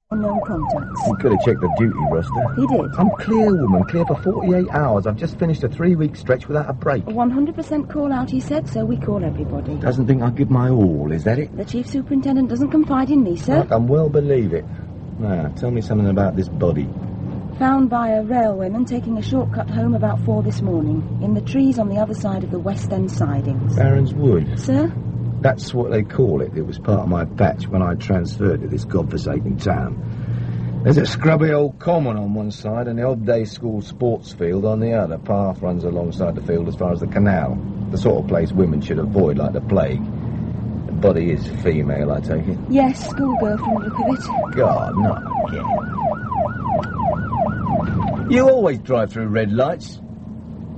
Unknown contacts. You could have checked the duty roster. He did. I'm clear, woman. Clear for 48 hours. I've just finished a 3-week stretch without a break. 100% call out, he said, so we call everybody. Doesn't think I give my all, is that it? The Chief Superintendent doesn't confide in me, sir. I can well believe it. Now, tell me something about this body. Found by a railwayman taking a shortcut home about 4 this morning, in the trees on the other side of the West End sidings. Baron's Wood. Sir? That's what they call it. It was part of my patch when I transferred to this godforsaken town. There's a scrubby old common on one side and the odd day school sports field on the other. Path runs alongside the field as far as the canal. The sort of place women should avoid like the plague. The body is female, I take it? Yes, schoolgirl from the look of it. God, not again. You always drive through red lights.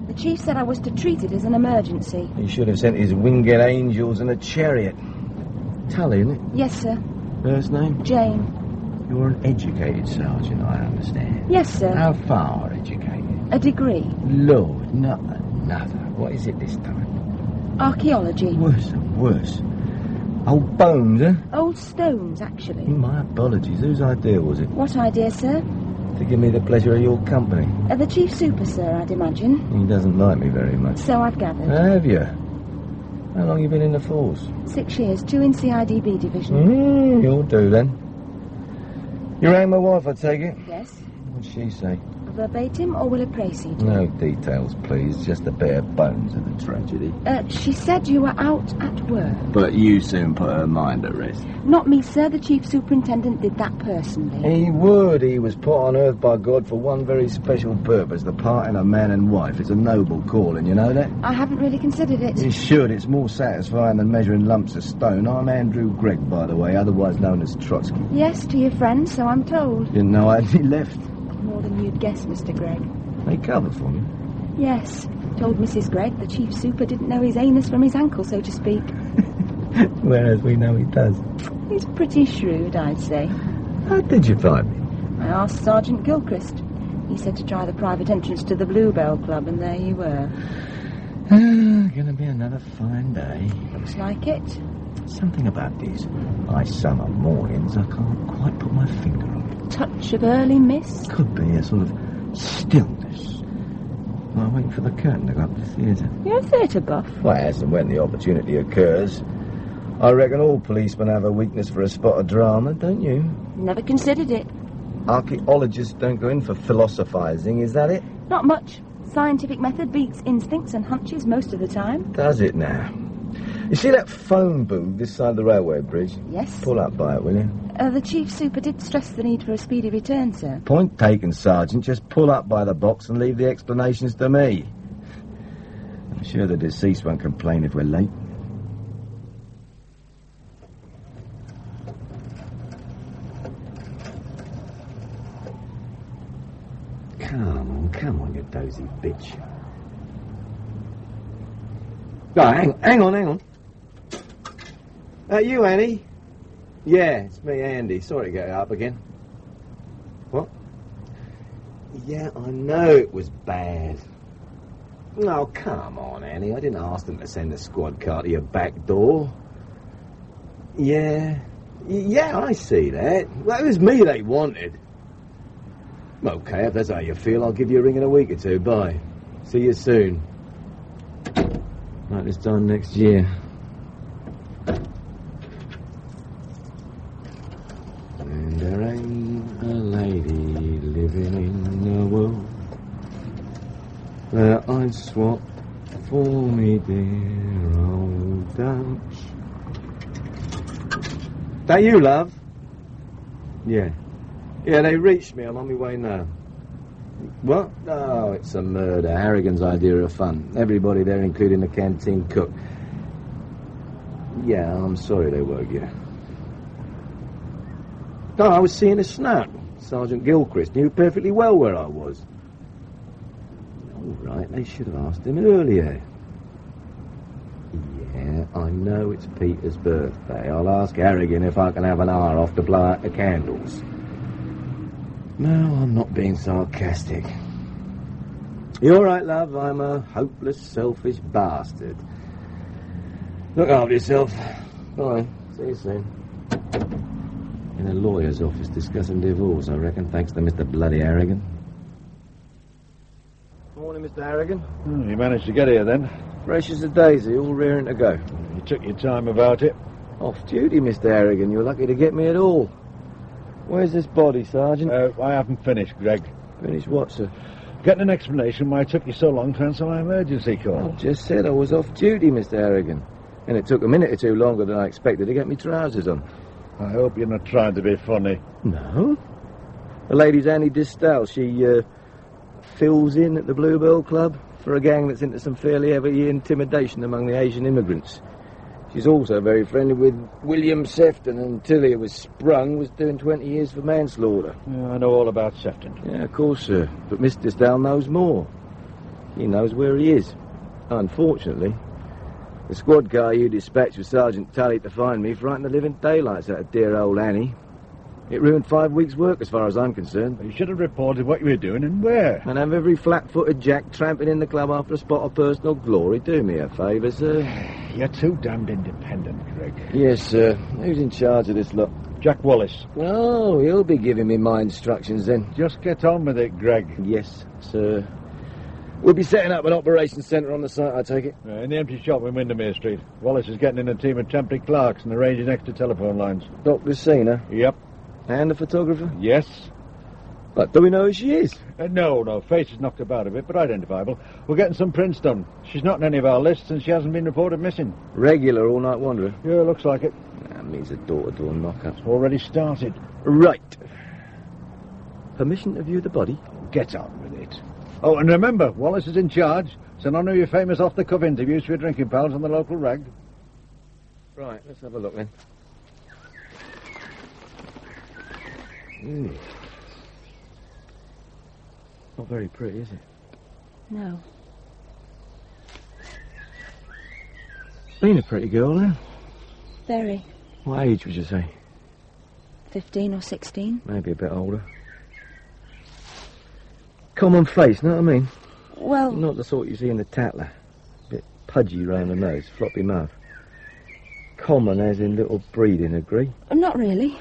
The Chief said I was to treat it as an emergency. He should have sent his winged angels in a chariot. Tully, isn't it? Yes, sir. First name? Jane. You're an educated sergeant, I understand. Yes, sir. How far educated? A degree. Lord, not another. What is it this time? Archaeology. Worse and worse. Old bones, eh? Old stones, actually. My apologies. Whose idea was it? What idea, sir? To give me the pleasure of your company. The Chief Super, sir, I'd imagine. He doesn't like me very much. So I've gathered. Have you? How long you been in the force? 6 years, 2 in CIDB division. You'll do then. You rang my wife, I take it? Yes. What'd she say? Verbatim, or will it proceed? No details, please. Just the bare bones of the tragedy. She said you were out at work. But you soon put her mind at rest. Not me, sir. The Chief Superintendent did that personally. He would. He was put on earth by God for one very special purpose, the parting of man and wife. It's a noble calling, you know that? I haven't really considered it. You should. It's more satisfying than measuring lumps of stone. I'm Andrew Gregg, by the way, otherwise known as Trotsky. Yes, to your friend, so I'm told. Didn't know I'd be left. More than you'd guess, Mr. Gregg. They covered for me? Yes. Told Mrs. Gregg the Chief Super didn't know his anus from his ankle, so to speak. Whereas we know he does. He's pretty shrewd, I'd say. How did you find me? I asked Sergeant Gilchrist. He said to try the private entrance to the Bluebell Club, and there you were. Gonna be another fine day. Looks like it. Something about these nice summer mornings I can't quite put my finger on. Touch of early mist? Could be a sort of stillness. While waiting for the curtain to go up the theatre. You're a theatre buff. Well, as and when the opportunity occurs. I reckon all policemen have a weakness for a spot of drama, don't you? Never considered it. Archaeologists don't go in for philosophising, is that it? Not much. Scientific method beats instincts and hunches most of the time. Does it now? You see that phone booth this side of the railway bridge? Yes. Pull up by it, will you? The Chief Super did stress the need for a speedy return, sir. Point taken, Sergeant. Just pull up by the box and leave the explanations to me. I'm sure the deceased won't complain if we're late. Come on, you dozy bitch. Oh, hang on. You, Annie? Yeah, it's me, Andy. Sorry to get up again. What? Yeah, I know it was bad. Oh, come on, Annie. I didn't ask them to send a squad car to your back door. Yeah, I see that. Well, it was me they wanted. Okay, if that's how you feel, I'll give you a ring in a week or two. Bye. See you soon. Like this time next year. And there ain't a lady living in the world that I'd swap for me dear old Dutch. That you, love? Yeah. Yeah, they reached me. I'm on my way now. What? Oh, it's a murder. Harrigan's idea of fun. Everybody there, including the canteen cook. Yeah, I'm sorry they woke you. No, I was seeing a snap. Sergeant Gilchrist knew perfectly well where I was. All right, they should have asked him earlier. Yeah, I know it's Peter's birthday. I'll ask Harrigan if I can have an hour off to blow out the candles. No, I'm not being sarcastic. You all right, love? I'm a hopeless, selfish bastard. Look after yourself. Bye. See you soon. In a lawyer's office discussing divorce, I reckon, thanks to Mr. Bloody Harrigan. Morning, Mr. Harrigan. You managed to get here, then? Fresh as a daisy, all rearing to go. You took your time about it. Off duty, Mr. Harrigan. You're lucky to get me at all. Where's this body, Sergeant? I haven't finished, Greg. Finished what, sir? Getting an explanation why it took you so long to answer my emergency call. I just said I was off duty, Mr. Harrigan. And it took a minute or two longer than I expected to get me trousers on. I hope you're not trying to be funny. No. The lady's Annie Distal. She fills in at the Bluebell Club for a gang that's into some fairly heavy intimidation among the Asian immigrants. She's also very friendly with William Sefton, and until he was sprung, was doing 20 years for manslaughter. Yeah, I know all about Sefton. Yeah, of course, sir. But Miss Distal knows more. He knows where he is. Unfortunately, the squad car you dispatched with Sergeant Tully to find me frightened the living daylights out of dear old Annie. It ruined 5 weeks' work as far as I'm concerned. You should have reported what you were doing and where. And have every flat-footed jack tramping in the club after a spot of personal glory. Do me a favour, sir. You're too damned independent, Greg. Yes, sir. Who's in charge of this lot? Jack Wallace. Oh, he'll be giving me my instructions then. Just get on with it, Greg. Yes, sir. We'll be setting up an operations centre on the site, I take it. In the empty shop in Windermere Street. Wallace is getting in a team of temporary clerks and arranging extra telephone lines. Doctor's seen her? Yep. And the photographer? Yes. But do we know who she is? No. Face is knocked about a bit, but identifiable. We're getting some prints done. She's not in any of our lists, and she hasn't been reported missing. Regular all-night wanderer? Yeah, looks like it. That means a door-to-door knock-up. Already started. Right. Permission to view the body? Get on with it. Oh, and remember, Wallace is in charge, so none of your famous off-the-cuff interviews for your drinking pals on the local rag. Right, let's have a look then. Not very pretty, is it? No. Been a pretty girl, then. Very. What age would you say? 15 or 16. Maybe a bit older. Common face, know what I mean? Well... Not the sort you see in the Tatler. Bit pudgy round the nose, floppy mouth. Common as in little breeding, agree? Not really.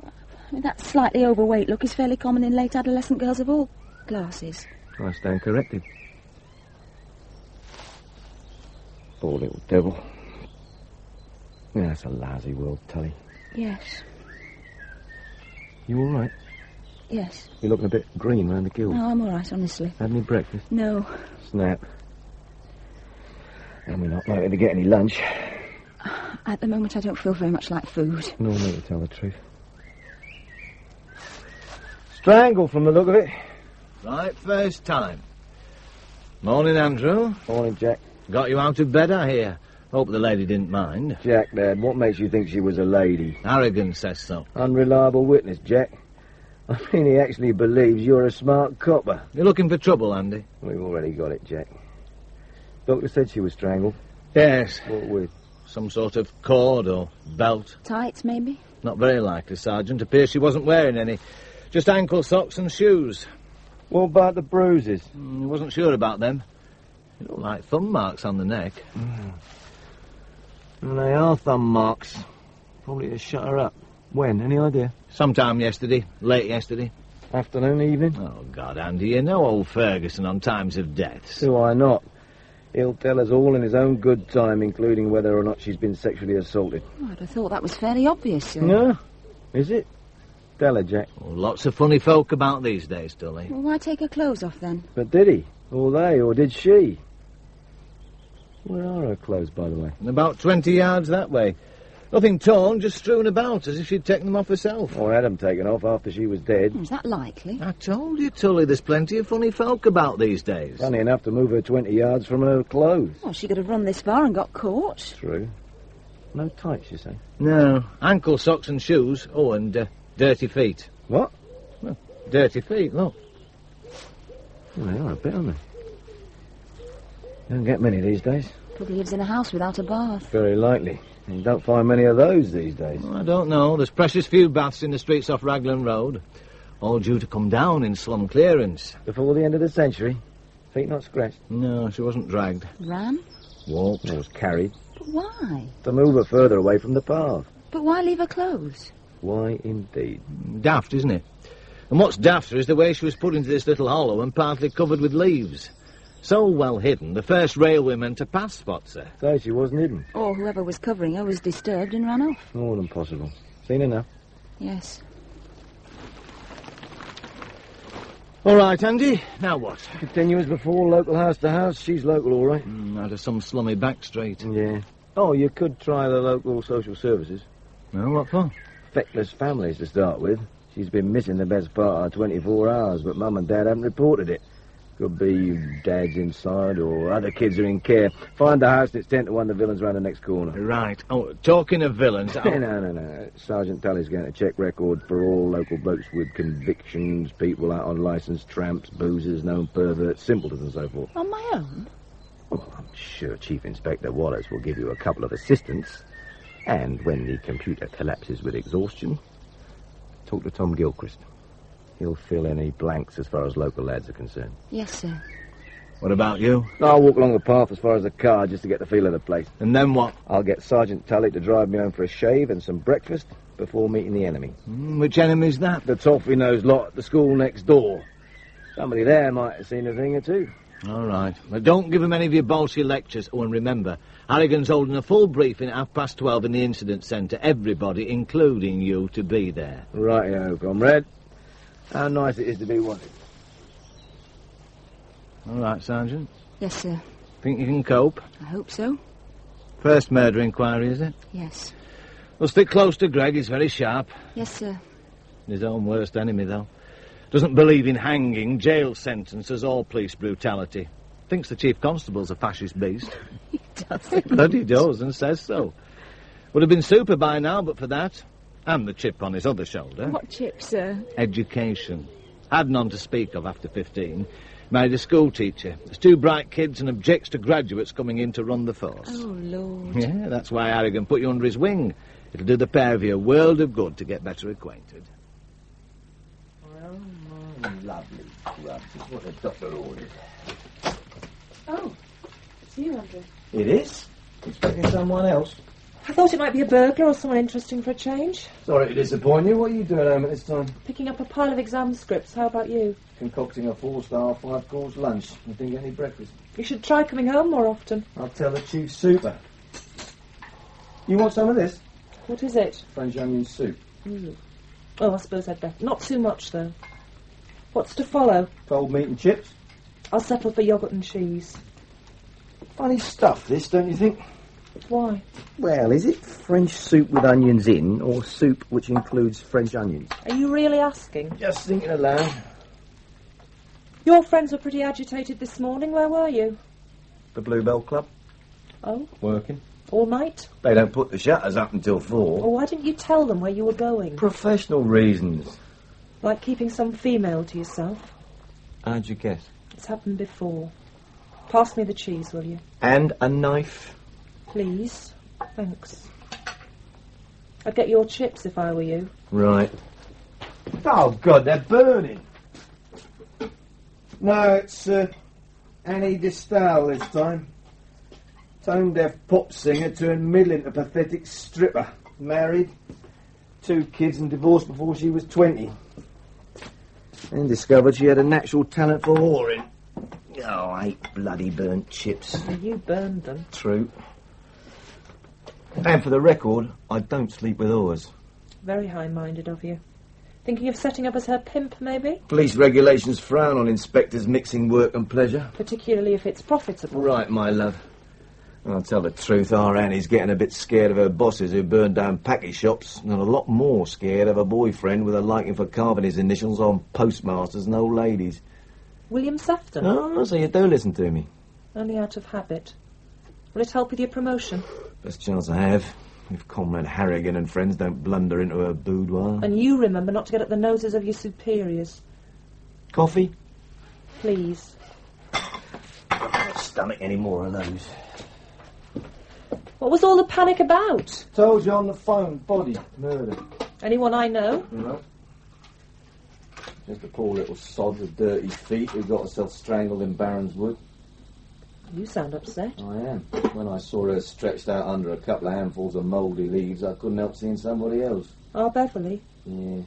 I mean, that slightly overweight look is fairly common in late adolescent girls of all classes. I stand corrected. Poor little devil. Yeah, it's a lousy world, Tully. Yes. You all right? Yes. You're looking a bit green round the gills. No, I'm all right, honestly. Had any breakfast? No. Snap. And we're not likely to get any lunch. At the moment, I don't feel very much like food. No, no, to tell the truth. Strangled from the look of it. Right, first time. Morning, Andrew. Morning, Jack. Got you out of bed, I hear. Hope the lady didn't mind. Jack, Dad, what makes you think she was a lady? Harrigan says so. Unreliable witness, Jack. I mean, he actually believes you're a smart copper. You're looking for trouble, Andy? We've already got it, Jack. Doctor said she was strangled. Yes. What with? Some sort of cord or belt. Tights, maybe? Not very likely, Sergeant. Appears she wasn't wearing any. Just ankle socks and shoes. What about the bruises? He wasn't sure about them. They look like thumb marks on the neck. And they are thumb marks. Probably to shut her up. When? Any idea? Sometime yesterday. Late yesterday. Afternoon, evening? Oh, God, Andy, you know old Ferguson on times of deaths. Do I not? He'll tell us all in his own good time, including whether or not she's been sexually assaulted. Oh, I'd have thought that was fairly obvious, sir. No? Is it? Tell her, Jack. Oh, lots of funny folk about these days, Tully. Well, why take her clothes off, then? But did he? Or they? Or did she? Where are her clothes, by the way? About 20 yards that way. Nothing torn, just strewn about, as if she'd taken them off herself. Or had them taken off after she was dead. Is that likely? I told you, Tully, there's plenty of funny folk about these days. Funny enough to move her 20 yards from her clothes. Well, she could have run this far and got caught. True. No tights, you say? No. Ankle socks and shoes. Oh, and dirty feet. What? Well, dirty feet, look. Well, they are a bit, aren't they? Don't get many these days. Probably lives in a house without a bath. Very likely. You don't find many of those these days. Well, I don't know. There's precious few baths in the streets off Raglan Road. All due to come down in slum clearance. Before the end of the century? Feet not scratched? No, she wasn't dragged. Ran? Walked. Or was carried. But why? To move her further away from the path. But why leave her clothes? Why, indeed. Daft, isn't it? And what's dafter is the way she was put into this little hollow and partly covered with leaves. So well hidden, the first railwayman to pass spots her. So she wasn't hidden? Or whoever was covering her was disturbed and ran off. More than possible. Seen her now? Yes. All right, Andy, now what? Continue as before, local house to house. She's local, all right. Out of some slummy back street. Yeah. Oh, you could try the local social services. Well, what for? Feckless families to start with. She's been missing the best part of 24 hours, but Mum and Dad haven't reported it. Could be Dad's inside or other kids are in care. Find the house and it's 10 to 1 the villain's round the next corner. Right. Oh, talking of villains... No. Sergeant Tully's going to check record for all local blokes with convictions, people out on licence, tramps, boozers, known perverts, simpletons and so forth. On my own? Well, I'm sure Chief Inspector Wallace will give you a couple of assistants. And when the computer collapses with exhaustion, talk to Tom Gilchrist. He'll fill any blanks as far as local lads are concerned. Yes, sir. What about you? I'll walk along the path as far as the car just to get the feel of the place. And then what? I'll get Sergeant Tully to drive me home for a shave and some breakfast before meeting the enemy. Which enemy's that? The toffee-nosed lot at the school next door. Somebody there might have seen a thing or two. All right. Well, don't give him any of your bolshy lectures. Oh, and remember, Harrigan's holding a full briefing at 12:30 in the incident centre. Everybody, including you, to be there. Righty-o, comrade. How nice it is to be wanted. All right, Sergeant. Yes, sir. Think you can cope? I hope so. First murder inquiry, is it? Yes. Well, stick close to Greg. He's very sharp. Yes, sir. His own worst enemy, though. Doesn't believe in hanging, jail sentences, or police brutality. Thinks the chief constable's a fascist beast. He doesn't. Bloody does, and says so. Would have been super by now, but for that. And the chip on his other shoulder. What chip, sir? Education. Had none to speak of after 15. Married a school teacher. There's 2 bright kids and objects to graduates coming in to run the force. Oh, Lord. Yeah, that's why Harrigan put you under his wing. It'll do the pair of you a world of good to get better acquainted. Well, my lovely grub. This is what the doctor ordered. Oh, it's you, Andrew. It is? Expecting someone else? I thought it might be a burglar or someone interesting for a change. Sorry to disappoint you. What are you doing home at this time? Picking up a pile of exam scripts. How about you? Concocting a 4-star, 5-course lunch. You didn't get any breakfast. You should try coming home more often. I'll tell the chief super. You want some of this? What is it? French onion soup. Oh, I suppose I'd better. Not too much, though. What's to follow? Cold meat and chips. I'll settle for yoghurt and cheese. Funny stuff, this, don't you think? Why? Well, is it French soup with onions in, or soup which includes French onions? Are you really asking? Just thinking aloud. Your friends were pretty agitated this morning. Where were you? The Bluebell Club. Oh, Working. all night? They don't put the shutters up until 4. Or why didn't you tell them where you were going? Professional reasons. Like keeping some female to yourself? How'd you guess? It's happened before. Pass me the cheese, will you? And a knife. Please. Thanks. I'd get your chips if I were you. Right. Oh, God, they're burning. No, it's Annie Distal this time. Tone-deaf pop singer turned middle into pathetic stripper. Married, 2 kids and divorced before she was 20. And discovered she had a natural talent for whoring. Oh, I hate bloody burnt chips. You burned them. True. And for the record, I don't sleep with whores. Very high-minded of you. Thinking of setting up as her pimp, maybe? Police regulations frown on inspectors mixing work and pleasure. Particularly if it's profitable. Right, my love. I'll tell the truth, our Annie's getting a bit scared of her bosses who burn down package shops, and a lot more scared of a boyfriend with a liking for carving his initials on postmasters and old ladies. William Sefton? Oh, so you do listen to me. Only out of habit. Will it help with your promotion? Best chance I have. If Comrade Harrigan and friends don't blunder into her boudoir. And you remember not to get at the noses of your superiors. Coffee? Please. I don't stomach any more of those. What was all the panic about? Told you on the phone, body, murder. Anyone I know? No. Just a poor little sod with dirty feet who got herself strangled in Barron's Wood. You sound upset. I am. When I saw her stretched out under a couple of handfuls of mouldy leaves, I couldn't help seeing somebody else. Our Beverly? Yeah,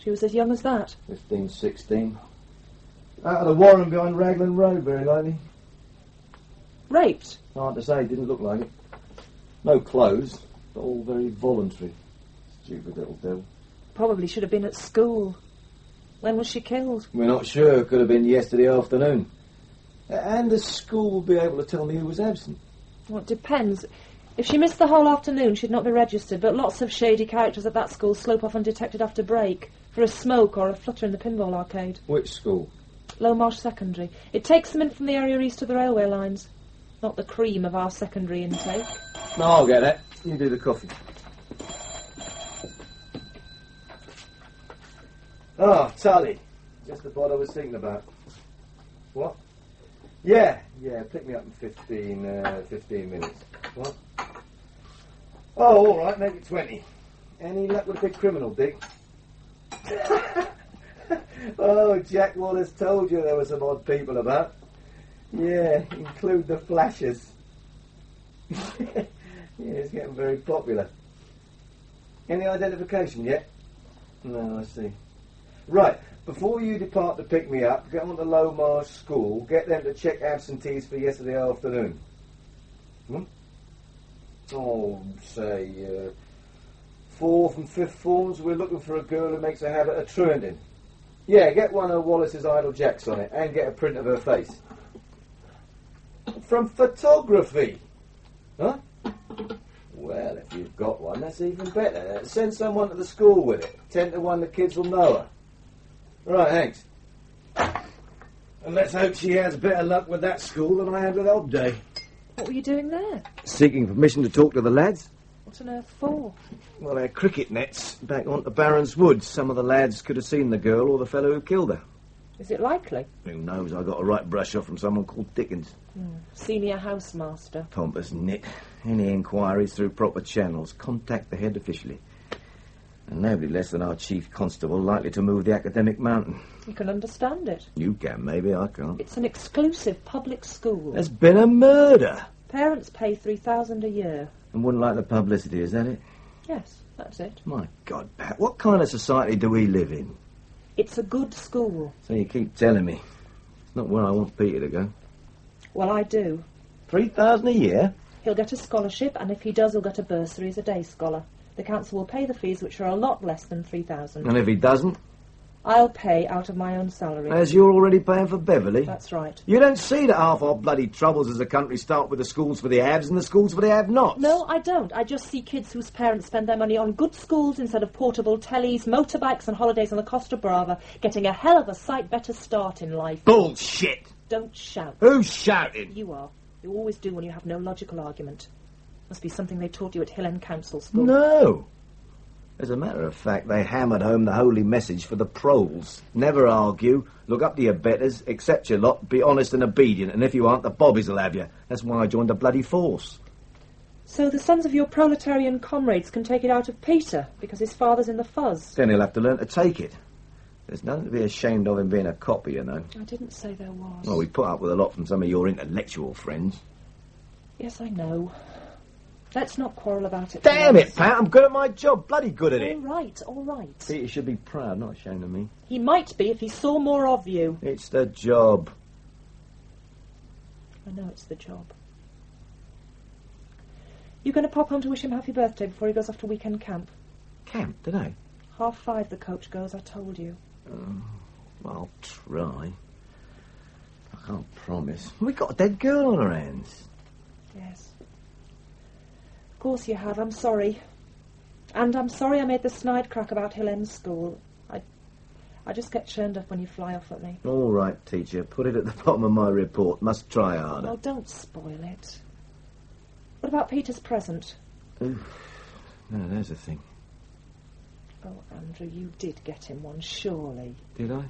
She was as young as that. 15, 16. Out of the warren behind Raglan Road, very likely. Raped? Hard to say, didn't look like it. No clothes, but all very voluntary. Stupid little devil. Probably should have been at school. When was she killed? We're not sure. Could have been yesterday afternoon. And the school will be able to tell me who was absent. Well, it depends. If she missed the whole afternoon, she'd not be registered, but lots of shady characters at that school slope off undetected after break, for a smoke or a flutter in the pinball arcade. Which school? Low Marsh Secondary. It takes them in from the area east of the railway lines. Not the cream of our secondary intake. No, I'll get that. You do the coffee. Ah, Tully. Just the bot I was thinking about. What? Yeah, pick me up in 15 minutes. What? Oh, all right, make it 20. Any luck with a big criminal, Dick? Oh, Jack Wallace told you there were some odd people about. Yeah, include the flashers. Yeah, it's getting very popular. Any identification yet? No, I see. Right, before you depart to pick me up, get on to Low Marsh School, get them to check absentees for yesterday afternoon. Oh, say, 4th and 5th forms, we're looking for a girl who makes a habit of truanting. Yeah, get one of Wallace's idle jacks on it, and get a print of her face. From photography? Huh? Well, if you've got one, that's even better. Send someone to the school with it. 10 to 1 the kids will know her. Right, thanks. And let's hope she has better luck with that school than I had with Obday. What were you doing there? Seeking permission to talk to the lads. What on earth for? Well, they're cricket nets back onto Barron's Woods. Some of the lads could have seen the girl or the fellow who killed her. Is it likely? Who knows? I got a right brush off from someone called Dickens. Senior housemaster. Pompous nit. Any inquiries through proper channels, contact the head officially. And nobody less than our chief constable likely to move the academic mountain. You can understand it. You can, maybe. I can't. It's an exclusive public school. There's been a murder. Parents pay $3,000 a year. And wouldn't like the publicity, is that it? Yes, that's it. My God, Pat, what kind of society do we live in? It's a good school. So you keep telling me. It's not where I want Peter to go. Well, I do. $3,000 a year? He'll get a scholarship, and if he does, he'll get a bursary as a day scholar. The council will pay the fees, which are a lot less than $3,000. And if he doesn't? I'll pay out of my own salary. As you're already paying for Beverly? That's right. You don't see that half our bloody troubles as a country start with the schools for the haves and the schools for the have-nots? No, I don't. I just see kids whose parents spend their money on good schools instead of portable tellies, motorbikes and holidays on the Costa Brava, getting a hell of a sight better start in life. Bullshit! Don't shout. Who's shouting? You are. You always do when you have no logical argument. Must be something they taught you at Hill End Council School. No. As a matter of fact, they hammered home the holy message for the proles. Never argue, look up to your betters, accept your lot, be honest and obedient, and if you aren't, the bobbies will have you. That's why I joined the bloody force. So the sons of your proletarian comrades can take it out of Peter, because his father's in the fuzz? Then he'll have to learn to take it. There's nothing to be ashamed of in being a copper, you know. I didn't say there was. Well, we put up with a lot from some of your intellectual friends. Yes, I know. Let's not quarrel about it. Damn it, Pat, I'm good at my job. Bloody good at it. All right. Peter should be proud, not ashamed of me. He might be if he saw more of you. It's the job. I know it's the job. You going to pop home to wish him happy birthday before he goes off to weekend camp? Camp, today? 5:30 the coach goes, I told you. I'll try. I can't promise. We've got a dead girl on our hands. Yes. Of course you have, I'm sorry. And I'm sorry I made the snide crack about Hill End School. I just get churned up when you fly off at me. All right, teacher. Put it at the bottom of my report. Must try harder. Well, don't spoil it. What about Peter's present? Oof. No, there's the thing. Oh, Andrew, you did get him one, surely. Did I?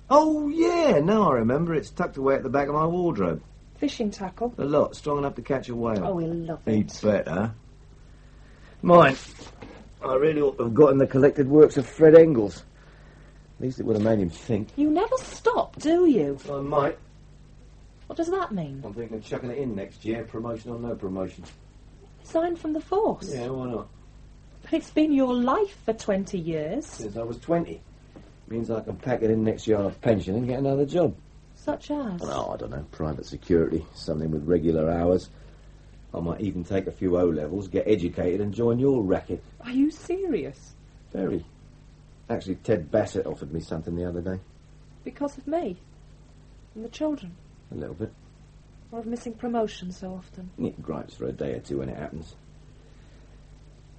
Oh, yeah. No, I remember. It's tucked away at the back of my wardrobe. Fishing tackle? A lot. Strong enough to catch a whale. Oh, he'll love it. He'd better. Mine. I really ought to have gotten the collected works of Fred Engels. At least it would have made him think. You never stop, do you? I might. What does that mean? I'm thinking of chucking it in next year, promotion or no promotion. Resign from the force? Yeah, why not? But it's been your life for 20 years. Since I was 20. Means I can pack it in next year on a pension and get another job. Such as? Oh, I don't know, private security, something with regular hours. I might even take a few O-levels, get educated and join your racket. Are you serious? Very. Actually, Ted Bassett offered me something the other day. Because of me? And the children? A little bit. Or of missing promotion so often? It gripes for a day or two when it happens.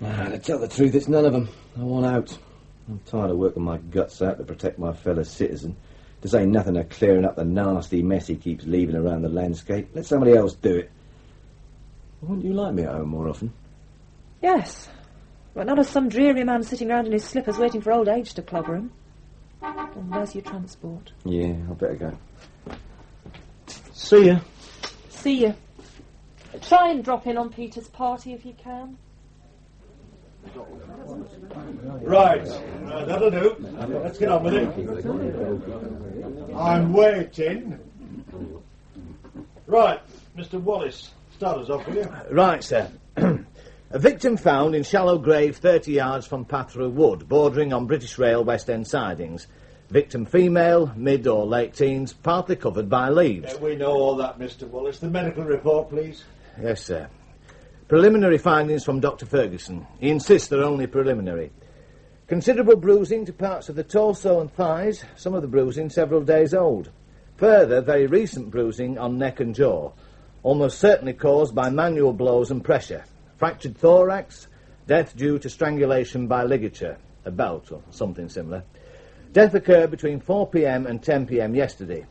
To tell the truth, it's none of them. I want out. I'm tired of working my guts out to protect my fellow citizen. To say nothing of clearing up the nasty mess he keeps leaving around the landscape. Let somebody else do it. Wouldn't you like me at home more often? Yes. But not as some dreary man sitting round in his slippers waiting for old age to clobber him. And where's your transport? Yeah, I better go. See ya. See you. Try and drop in on Peter's party if you can. Right, that'll do. Let's get on with it. I'm waiting. Right, Mr. Wallace, start us off, will you? Right, sir. A victim found in shallow grave 30 yards from Pathrow Wood, bordering on British Rail West End sidings. Victim female, mid or late teens, partly covered by leaves. We know all that, Mr. Wallace. The medical report, please. Yes, sir. Preliminary findings from Dr. Ferguson. He insists they're only preliminary. Considerable bruising to parts of the torso and thighs, some of the bruising several days old. Further, very recent bruising on neck and jaw, almost certainly caused by manual blows and pressure. Fractured thorax, death due to strangulation by ligature, a belt or something similar. Death occurred between 4 p.m. and 10 p.m. yesterday.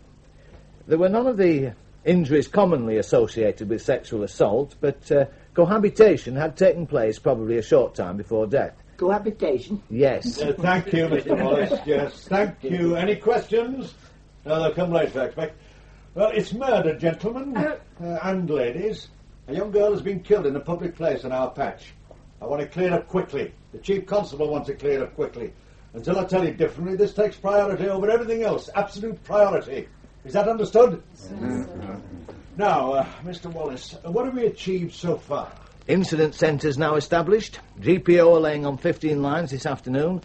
There were none of the injuries commonly associated with sexual assault, but cohabitation had taken place probably a short time before death. Cohabitation? Yes. Thank you, Mr. Wallace. Yes, thank you. Any questions? No, they'll come later, I expect. Well, it's murder, gentlemen and ladies. A young girl has been killed in a public place in our patch. I want it cleared up quickly. The Chief Constable wants it cleared up quickly. Until I tell you differently, this takes priority over everything else. Absolute priority. Is that understood? Now, Mr. Wallace, what have we achieved so far? Incident centres now established. GPO are laying on 15 lines this afternoon.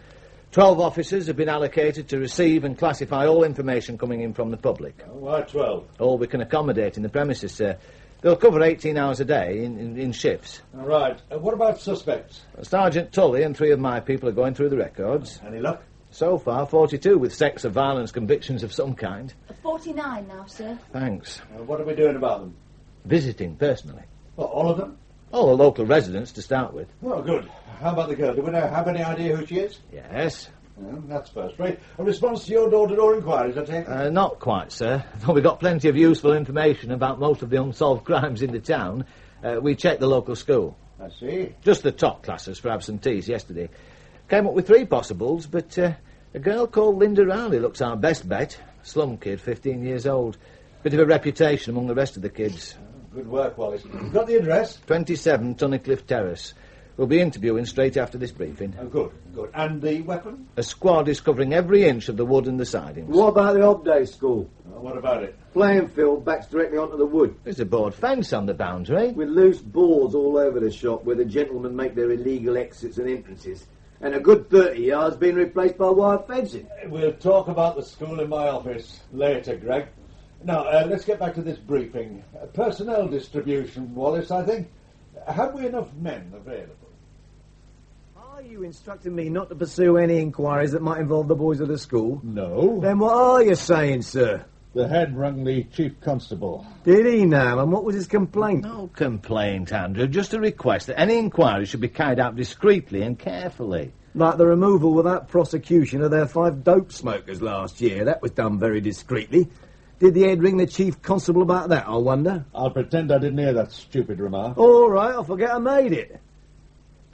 12 officers have been allocated to receive and classify all information coming in from the public. Why 12? All we can accommodate in the premises, sir. They'll cover 18 hours a day in shifts. All right. What about suspects? Sergeant Tully and 3 of my people are going through the records. Any luck? So far, 42 with sex or violence convictions of some kind. 49 now, sir. Thanks. What are we doing about them? Visiting, personally. Well, all of them? All the local residents to start with. Oh, good. How about the girl? Do we have any idea who she is? Yes. Well, that's first rate. A response to your door-to-door inquiries, I take it? Not quite, sir. Though we got plenty of useful information about most of the unsolved crimes in the town, we checked the local school. I see. Just the top classes for absentees yesterday. Came up with 3 possibles, but a girl called Linda Rowley looks our best bet. Slum kid, 15 years old. Bit of a reputation among the rest of the kids. Good work, Wallace. Got the address? 27 Tunnicliffe Terrace. We'll be interviewing straight after this briefing. Oh, good, good. And the weapon? A squad is covering every inch of the wood and the sidings. What about the Hobday School? What about it? Playing field backs directly onto the wood. There's a board fence on the boundary. With loose boards all over the shop where the gentlemen make their illegal exits and entrances. And a good 30 yards being replaced by wire fencing. We'll talk about the school in my office later, Greg. Now, let's get back to this briefing. Personnel distribution, Wallace, I think. Have we enough men available? Are you instructing me not to pursue any inquiries that might involve the boys of the school? No. Then what are you saying, sir? The head rang the Chief Constable. Did he now? And what was his complaint? No complaint, Andrew. Just a request that any inquiry should be carried out discreetly and carefully. Like the removal without prosecution of their 5 dope smokers last year. That was done very discreetly. Did the head ring the Chief Constable about that, I wonder? I'll pretend I didn't hear that stupid remark. All right, I'll forget I made it.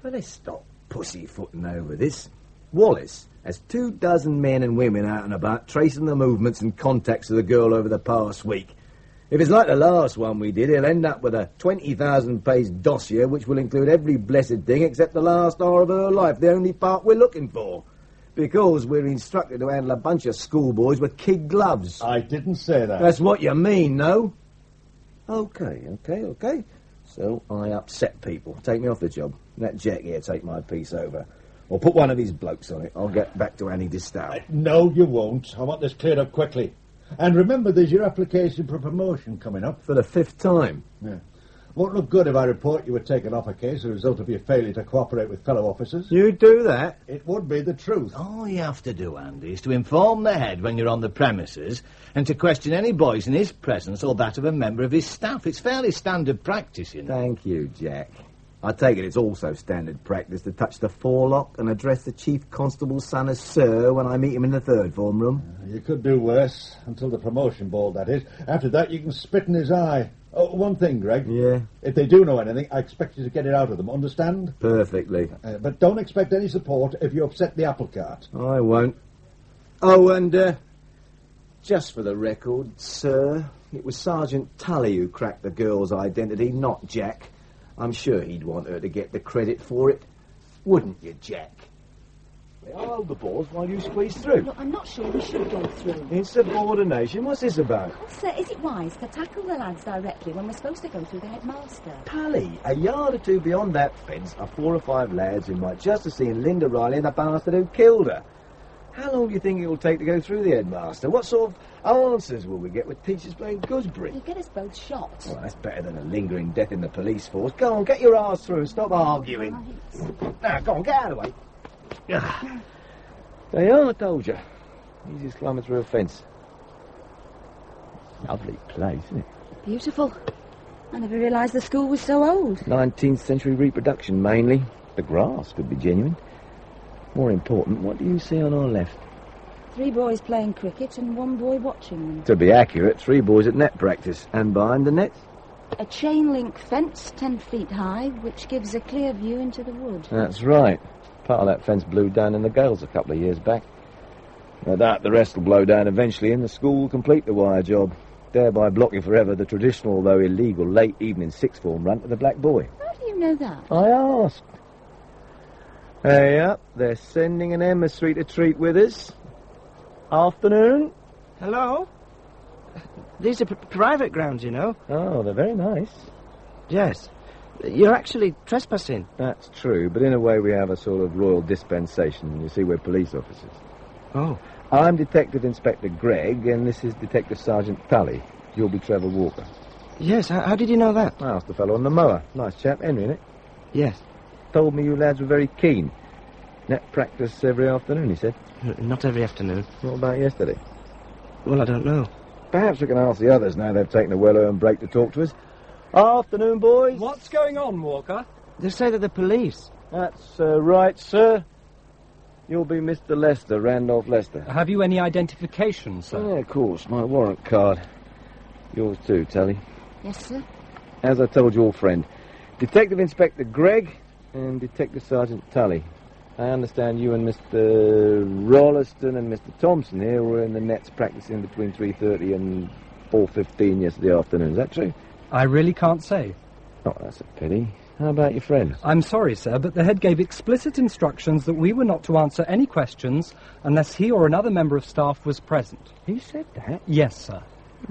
But let's stop pussyfooting over this. Wallace has 24 men and women out and about tracing the movements and contacts of the girl over the past week. If it's like the last one we did, he'll end up with a 20,000-page dossier which will include every blessed thing except the last hour of her life, the only part we're looking for. Because we're instructed to handle a bunch of schoolboys with kid gloves. I didn't say that. That's what you mean, no? Okay. So I upset people. Take me off the job. Let Jack here take my piece over. Or put one of his blokes on it. I'll get back to Annie Distow. No, you won't. I want this cleared up quickly. And remember, there's your application for promotion coming up. For the 5th time. Yeah. Won't look good if I report you were taken off a case as a result of your failure to cooperate with fellow officers. You do that? It would be the truth. All you have to do, Andy, is to inform the head when you're on the premises and to question any boys in his presence or that of a member of his staff. It's fairly standard practice, you know. Thank you, Jack. I take it it's also standard practice to touch the forelock and address the Chief Constable's son as Sir when I meet him in the 3rd form room. You could do worse, until the promotion ball, that is. After that, you can spit in his eye. Oh, one thing, Greg. Yeah? If they do know anything, I expect you to get it out of them, understand? Perfectly. But don't expect any support if you upset the apple cart. I won't. Oh, and, just for the record, sir, it was Sergeant Tully who cracked the girl's identity, not Jack. I'm sure he'd want her to get the credit for it. Wouldn't you, Jack? I'll hold the balls while you squeeze through. Look, I'm not sure we should go through. Insubordination? What's this about? Oh, sir, is it wise to tackle the lads directly when we're supposed to go through the headmaster? Tully, a yard or two beyond that fence are 4 or 5 lads who might just have seen Linda Riley and the bastard who killed her. How long do you think it will take to go through the headmaster? What sort of answers will we get with teachers playing gooseberry? You get us both shot. Well, that's better than a lingering death in the police force. Go on, get your arse through and stop arguing. Now, go on, get out of the way. There you are, I told you. Easiest climbing through a fence. Lovely place, isn't it? Beautiful. I never realised the school was so old. 19th century reproduction, mainly. The grass could be genuine. More important, what do you see on our left? 3 boys playing cricket and 1 boy watching them. To be accurate, 3 boys at net practice. And behind the nets? A chain-link fence 10 feet high, which gives a clear view into the wood. That's right. Part of that fence blew down in the gales a couple of years back. No doubt the rest will blow down eventually and the school will complete the wire job, thereby blocking forever the traditional, though illegal, late evening 6th form run to the Black Boy. How do you know that? I asked. Hey up, they're sending an emissary to treat with us. Afternoon. Hello? These are private grounds, you know. Oh, they're very nice. Yes. You're actually trespassing. That's true, but in a way we have a sort of royal dispensation. You see, we're police officers. Oh. I'm Detective Inspector Gregg, and this is Detective Sergeant Tully. You'll be Trevor Walker. Yes, how did you know that? I asked the fellow on the mower. Nice chap, Henry, innit? Yes. Told me you lads were very keen. Net practice every afternoon, he said. Not every afternoon. What about yesterday? Well, I don't know. Perhaps we can ask the others now they've taken a well-earned break to talk to us. Afternoon, boys. What's going on, Walker? They say they're the police. That's right, sir. You'll be Mr. Lester, Randolph Lester. Have you any identification, sir? Yeah, of course. My warrant card. Yours too, Tully. Yes, sir. As I told your friend, Detective Inspector Gregg and Detective Sergeant Tully. I understand you and Mr. Rolliston and Mr. Thompson here were in the nets practicing between 3:30 and 4:15 yesterday afternoon. Is that true? I really can't say. Oh, that's a pity. How about your friends? I'm sorry, sir, but the head gave explicit instructions that we were not to answer any questions unless he or another member of staff was present. He said that? Yes, sir.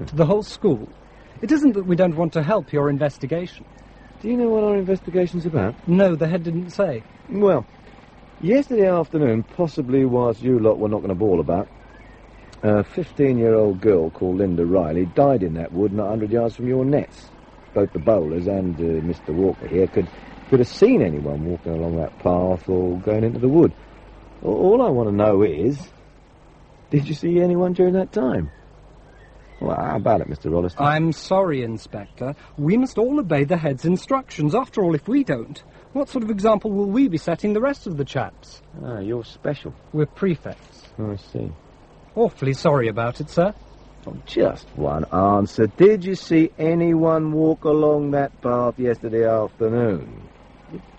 To the whole school. It isn't that we don't want to help your investigation. Do you know what our investigation's about? No, the head didn't say. Well, yesterday afternoon, possibly whilst you lot were knocking a ball about, a 15-year-old girl called Linda Riley died in that wood not 100 yards from your nets. Both the bowlers and Mr. Walker here could have seen anyone walking along that path or going into the wood. All I want to know is, did you see anyone during that time? Well, how about it, Mr. Rolliston? I'm sorry, Inspector. We must all obey the head's instructions. After all, if we don't, what sort of example will we be setting the rest of the chaps? Ah, you're special. We're prefects. I see. Awfully sorry about it, sir. Oh, just one answer. Did you see anyone walk along that path yesterday afternoon?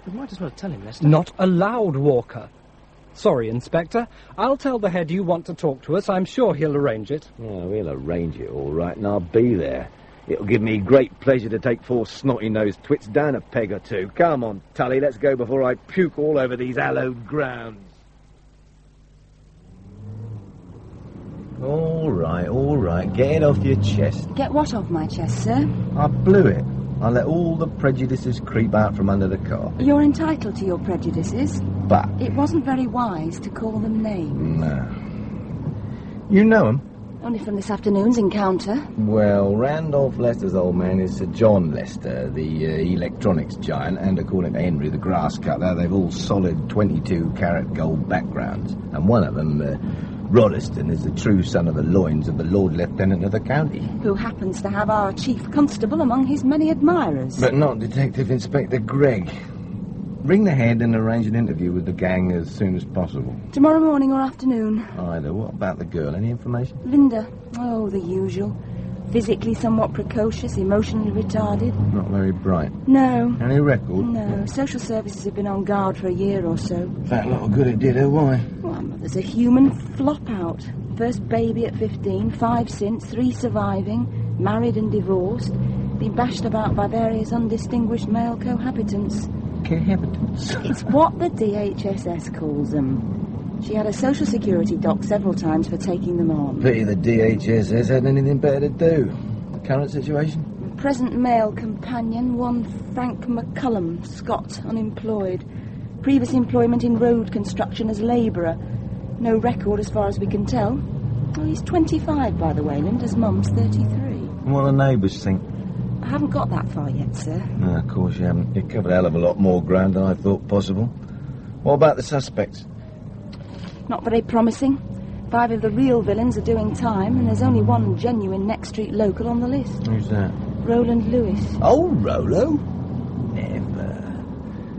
We might as well tell him, Lester. Not allowed, Walker. Sorry, Inspector. I'll tell the head you want to talk to us. I'm sure he'll arrange it. Oh, he'll arrange it all right, and I'll be there. It'll give me great pleasure to take 4 snotty-nosed twits down a peg or two. Come on, Tully, let's go before I puke all over these hallowed grounds. All right. Get it off your chest. Get what off my chest, sir? I blew it. I let all the prejudices creep out from under the carpet. You're entitled to your prejudices. But... It wasn't very wise to call them names. No. You know him? Only from this afternoon's encounter. Well, Randolph Lester's old man is Sir John Lester, the electronics giant, and according to Henry, the grass cutter, they've all solid 22-carat gold backgrounds. And one of them, Roddeston, is the true son of the loins of the Lord Lieutenant of the county. Who happens to have our chief constable among his many admirers. But not Detective Inspector Gregg. Ring the head and arrange an interview with the gang as soon as possible. Tomorrow morning or afternoon. Either. What about the girl? Any information? Linda. Oh, the usual. Physically somewhat precocious, emotionally retarded. Not very bright. No. Any record? No. Social services have been on guard for a year or so. That lot of good it did her. Why? Well, mother's a human flop out. First baby at 15, 5 since, 3 surviving, married and divorced, been bashed about by various undistinguished male cohabitants. Cohabitants? It's what the DHSS calls them. She had a social security doc several times for taking them on. Pity the DHSS had anything better to do. The current situation? Present male companion, one Frank McCullum, Scot, unemployed. Previous employment in road construction as labourer. No record as far as we can tell. Oh, he's 25, by the way. Linda's mum's 33. What do the neighbours think? I haven't got that far yet, sir. No, of course you haven't. You covered a hell of a lot more ground than I thought possible. What about the suspects? Not very promising. 5 of the real villains are doing time, and there's only one genuine next street local on the list. Who's that? Roland Lewis. Oh, Rolo? Never.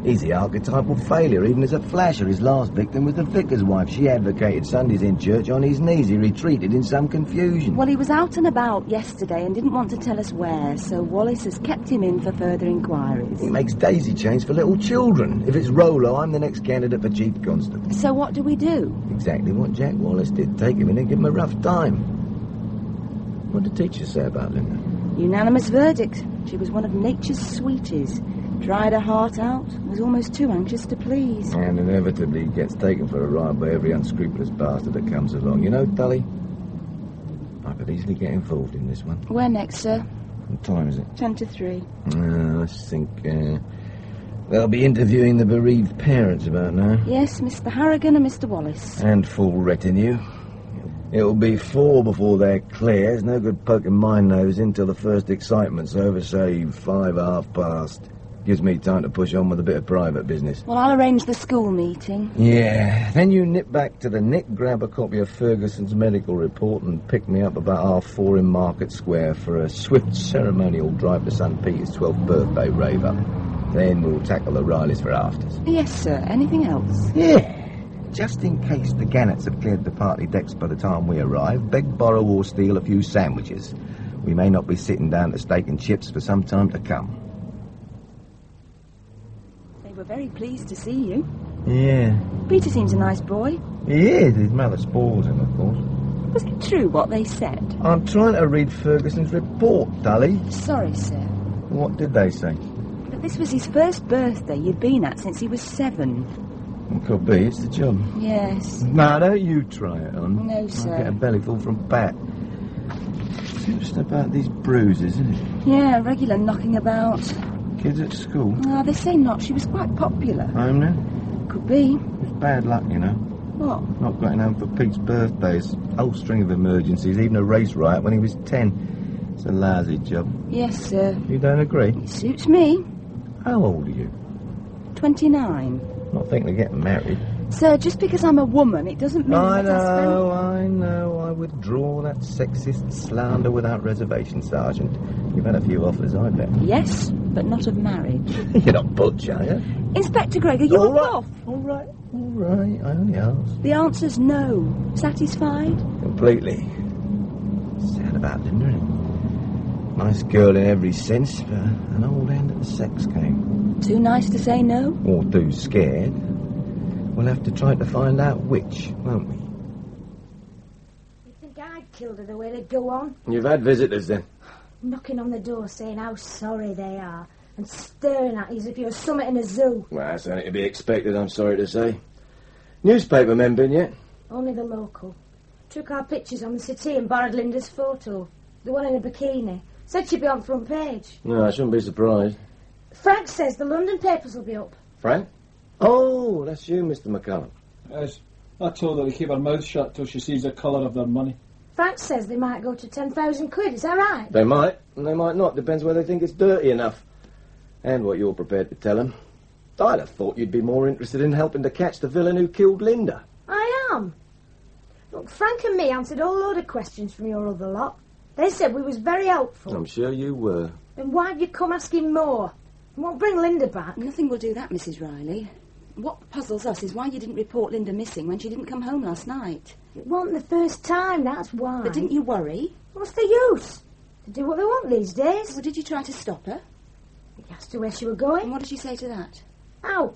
He's the archetypal failure, even as a flasher. His last victim was the vicar's wife. She advocated Sundays in church on his knees. He retreated in some confusion. Well, he was out and about yesterday and didn't want to tell us where, so Wallace has kept him in for further inquiries. He makes daisy chains for little children. If it's Rolo, I'm the next candidate for chief constable. So what do we do? Exactly what Jack Wallace did. Take him in and give him a rough time. What did the teacher say about Linda? Unanimous verdict. She was one of nature's sweeties. Dried her heart out, was almost too anxious to please. And inevitably gets taken for a ride by every unscrupulous bastard that comes along. You know, Tully, I could easily get involved in this one. Where next, sir? What time is it? 10 to 3. Let's think. They'll be interviewing the bereaved parents about now. Yes, Mr. Harrigan and Mr. Wallace. And full retinue. It'll be 4 before they're clear. There's no good poking my nose in till the first excitement's over, say 5 past. Gives me time to push on with a bit of private business. Well, I'll arrange the school meeting. Yeah. Then you nip back to the Nick, grab a copy of Ferguson's medical report and pick me up about 4:30 in Market Square for a swift ceremonial drive to St. Peter's 12th birthday rave-up. Then we'll tackle the Rileys for afters. Yes, sir. Anything else? Yeah. Just in case the Gannets have cleared the party decks by the time we arrive, beg, borrow or steal a few sandwiches. We may not be sitting down to steak and chips for some time to come. We're very pleased to see you. Yeah. Peter seems a nice boy. He is. His mother spoils him, of course. Was it true what they said? I'm trying to read Ferguson's report, Tully. Sorry, sir. What did they say? But this was his first birthday you'd been at since he was 7. It could be. It's the job. Yes. No, don't you try it on. No, sir. I'll get a bellyful from Pat. Just about these bruises, isn't it? Yeah, regular knocking about. Kids at school? They say not. She was quite popular. Home then? Could be. It's bad luck, you know. What? Not getting home for Pete's birthdays. Whole string of emergencies, even a race riot when he was 10. It's a lousy job. Yes, sir. You don't agree? It suits me. How old are you? 29. Not thinking of getting married. Sir, just because I'm a woman, it doesn't mean I that know. I withdraw that sexist slander without reservation, Sergeant. You've had a few offers, I bet. Yes, but not of marriage. You're not butch, are you? Inspector Gregg, are you All right. off? All right. I only asked. The answer's no. Satisfied? Completely. Sad about Linda, isn't it? Nice girl in every sense, but an old hand at the sex game. Too nice to say no? Or too scared. We'll have to try to find out which, won't we? You think I'd killed her the way they'd go on? You've had visitors, then? Knocking on the door saying how sorry they are and staring at you as if you were something in a zoo. Well, that's only to be expected, I'm sorry to say. Newspaper men been yet? Only the local. Took our pictures on the settee and borrowed Linda's photo. The one in a bikini. Said she'd be on front page. No, I shouldn't be surprised. Frank says the London papers will be up. Frank? Oh, that's you, Mr. McCallum. Yes. I told her to keep her mouth shut till she sees the colour of their money. Frank says they might go to 10,000 quid, is that right? They might, and they might not. Depends whether they think it's dirty enough. And what you're prepared to tell them. I'd have thought you'd be more interested in helping to catch the villain who killed Linda. I am. Look, Frank and me answered a whole load of questions from your other lot. They said we was very helpful. I'm sure you were. Then why have you come asking more? You won't bring Linda back. Nothing will do that, Mrs. Riley. What puzzles us is why you didn't report Linda missing when she didn't come home last night. It wasn't the first time, that's why. But didn't you worry? What's the use? They do what they want these days. Well, did you try to stop her? We asked her where she was going. And what did she say to that? Out.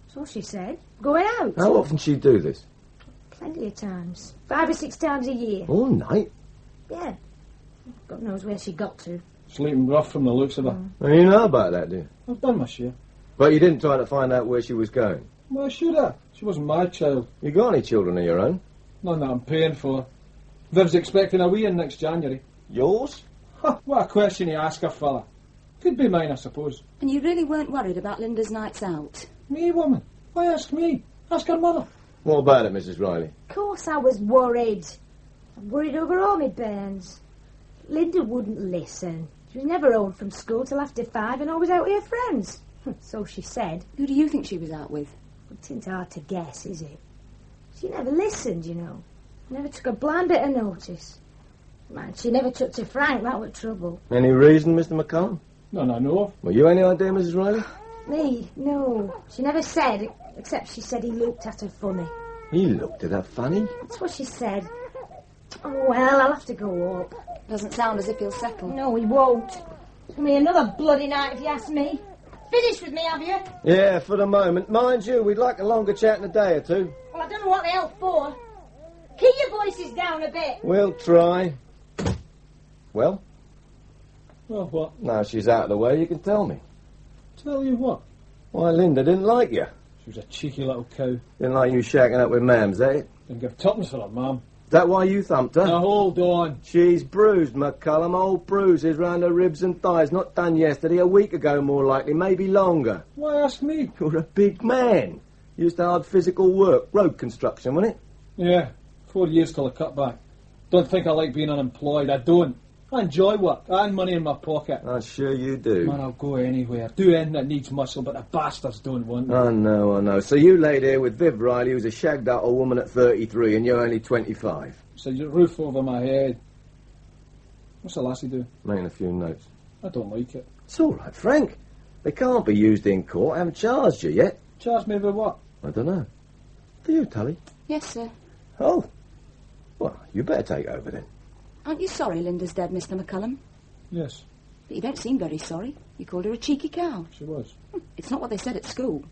That's all she said. Going out. How often she do this? Plenty of times. 5 or 6 times a year. All night? Yeah. God knows where she got to. Sleeping rough from the looks of her. Well, you know about that, do you? I've done my share. But you didn't try to find out where she was going? Well, I should have. She wasn't my child. You got any children of your own? None that I'm paying for. Viv's expecting a wee in next January. Yours? Huh, what a question you ask her, fella. Could be mine, I suppose. And you really weren't worried about Linda's nights out? Me, woman? Why ask me? Ask her mother. What about it, Mrs. Riley? Of course I was worried. I'm worried over all my bairns. Linda wouldn't listen. She was never home from school till after 5 and always out with her friends. So she said. Who do you think she was out with? It isn't hard to guess, is it? She never listened, you know. Never took a blind bit of notice. Man, she never took to Frank, that was trouble. Any reason, Mr. McCallum? None I know of. Well, you any idea, Mrs. Riley? Me? No. She never said, except she said he looked at her funny. He looked at her funny? That's what she said. Oh, well, I'll have to go up. Doesn't sound as if he'll settle. No, he won't. It's going to be another bloody night if you ask me. Finished with me, have you? Yeah, for the moment. Mind you, we'd like a longer chat in a day or two. Well, I don't know what the hell for. Keep your voices down a bit. We'll try. Well? Well, what? Now she's out of the way, you can tell me. Tell you what? Why, Linda didn't like you. She was a cheeky little cow. Didn't like you shacking up with Mams, eh? Didn't give tuppence for her, ma'am. Is that why you thumped her? Now, hold on. She's bruised, McCallum. Old bruises round her ribs and thighs. Not done yesterday, a week ago more likely, maybe longer. Why ask me? You're a big man. Used to hard physical work. Road construction, wasn't it? Yeah, 4 years till I cut back. Don't think I like being unemployed. I don't. I enjoy work. I have money in my pocket. I'm sure you do. Man, I'll go anywhere. Do anything that needs muscle, but the bastards don't want me. I know. So you laid here with Viv Riley, who's a shagged out old woman at 33, and you're only 25. So your roof over my head. What's the lassie do? Making a few notes. I don't like it. It's all right, Frank. They can't be used in court. I haven't charged you yet. Charge me with what? I don't know. Do you, Tully? Yes, sir. Oh. Well, you better take over then. Aren't you sorry Linda's dead, Mr. McCallum? Yes. But you don't seem very sorry. You called her a cheeky cow. She was. It's not what they said at school.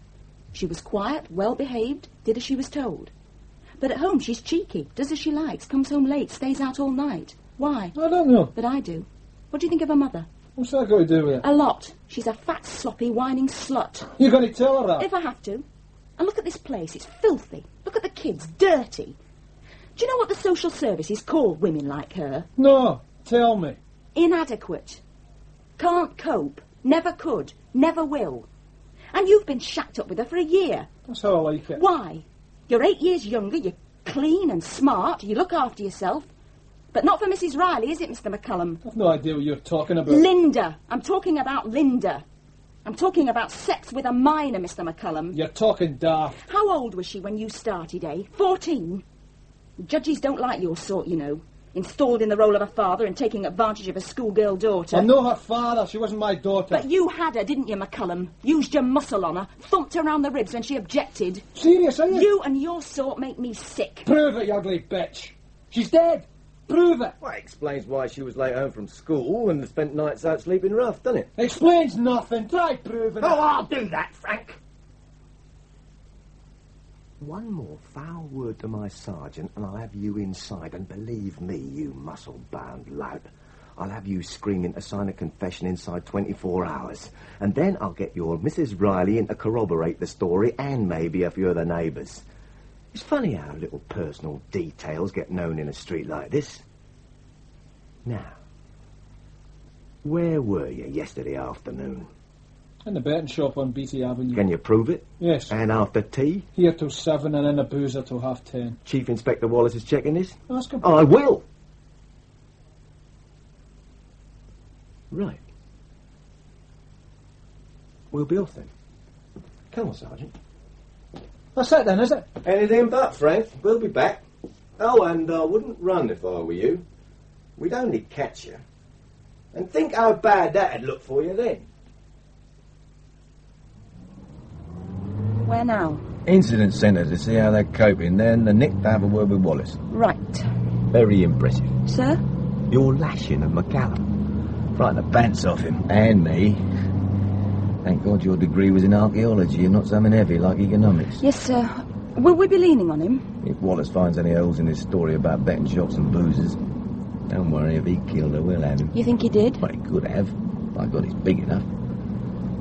She was quiet, well-behaved, did as she was told. But at home she's cheeky, does as she likes, comes home late, stays out all night. Why? I don't know. But I do. What do you think of her mother? What's that got to do with it? A lot. She's a fat, sloppy, whining slut. You're going to tell her that? If I have to. And look at this place. It's filthy. Look at the kids. Dirty. Do you know what the social services call women like her? No. Tell me. Inadequate. Can't cope. Never could. Never will. And you've been shacked up with her for a year. That's how I like it. Why? You're 8 years younger. You're clean and smart. You look after yourself. But not for Mrs. Riley, is it, Mr. McCallum? I've no idea what you're talking about. Linda. I'm talking about Linda. I'm talking about sex with a minor, Mr. McCallum. You're talking daft. How old was she when you started, eh? 14? Judges don't like your sort, you know. Installed in the role of a father and taking advantage of a schoolgirl daughter. I'm not her father. She wasn't my daughter. But you had her, didn't you, McCallum? Used your muscle on her. Thumped her around the ribs when she objected. Serious, are you? You and your sort make me sick. Prove it, you ugly bitch. She's dead. Prove it. Well, it explains why she was late home from school and spent nights out sleeping rough, doesn't it? Explains nothing. Try proving it. Oh, I'll do that, Frank. One more foul word to my sergeant and I'll have you inside, and believe me, you muscle-bound lad, I'll have you screaming to sign a confession inside 24 hours. And then I'll get your Mrs. Riley in to corroborate the story, and maybe a few of the neighbours. It's funny how little personal details get known in a street like this. Now, Where were you yesterday afternoon? In the betting shop on BT Avenue. Can you prove it? Yes. And after tea? Here till 7 and then a boozer till 10:30. Chief Inspector Wallace is checking this? Ask him. I will. Right. We'll be off then. Come on, Sergeant. That's it then, is it? Anything but, Frank. We'll be back. Oh, and I wouldn't run if I were you. We'd only catch you. And think how bad that'd look for you then. Where now? Incident centre to see how they're coping, then the Nick to have a word with Wallace. Right. Very impressive. Sir? Your lashing of McCallum. Frightened the pants off him. And me. Thank God your degree was in archaeology and not something heavy like economics. Yes, sir. Will we be leaning on him? If Wallace finds any holes in his story about betting shops and boozers, don't worry, if he killed her, we'll have him. You think he did? Well, he could have. By God, he's big enough.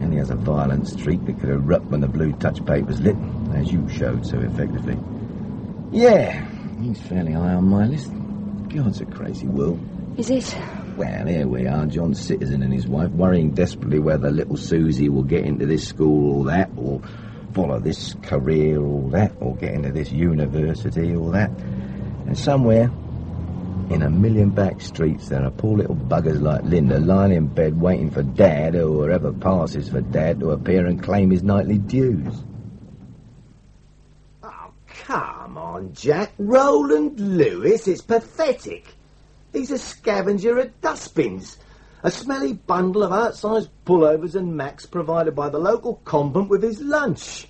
And he has a violent streak that could erupt when the blue touch paper's lit, as you showed so effectively. Yeah, he's fairly high on my list. God's a crazy world. Is it? Well, here we are, John Citizen and his wife, worrying desperately whether little Susie will get into this school or that, or follow this career or that, or get into this university or that. And somewhere in a million back streets there are poor little buggers like Linda lying in bed waiting for Dad, or whoever passes for Dad, to appear and claim his nightly dues. Oh, come on, Jack. Roland Lewis, it's pathetic. He's a scavenger at dustbins. A smelly bundle of outsized pullovers and Macs provided by the local convent with his lunch.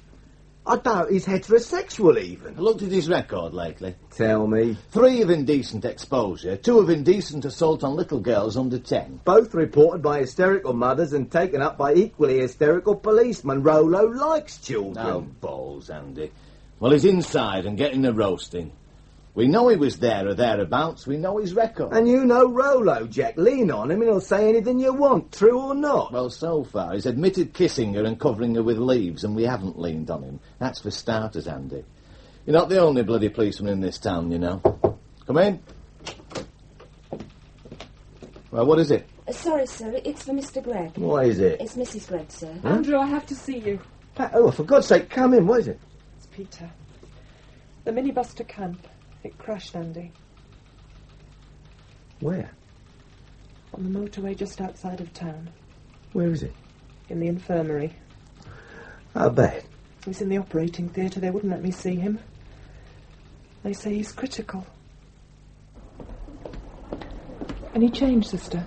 I doubt he's heterosexual even. I looked at his record lately. Tell me. 3 of indecent exposure, 2 of indecent assault on little girls under 10. Both reported by hysterical mothers and taken up by equally hysterical policemen. Rollo likes children. No balls, Andy. Well, he's inside and getting the roasting. We know he was there or thereabouts. We know his record. And you know Rollo, Jack. Lean on him and he'll say anything you want, true or not. Well, so far, he's admitted kissing her and covering her with leaves, and we haven't leaned on him. That's for starters, Andy. You're not the only bloody policeman in this town, you know. Come in. Well, what is it? Sorry, sir. It's for Mr. Gregg. What is it? It's Mrs. Gregg, sir. Huh? Andrew, I have to see you. Oh, for God's sake, come in. What is it? It's Peter. The minibus to camp. It crashed, Andy. Where? On the motorway just outside of town. Where is it? In the infirmary. How bad? He's in the operating theatre. They wouldn't let me see him. They say he's critical. Any change, sister?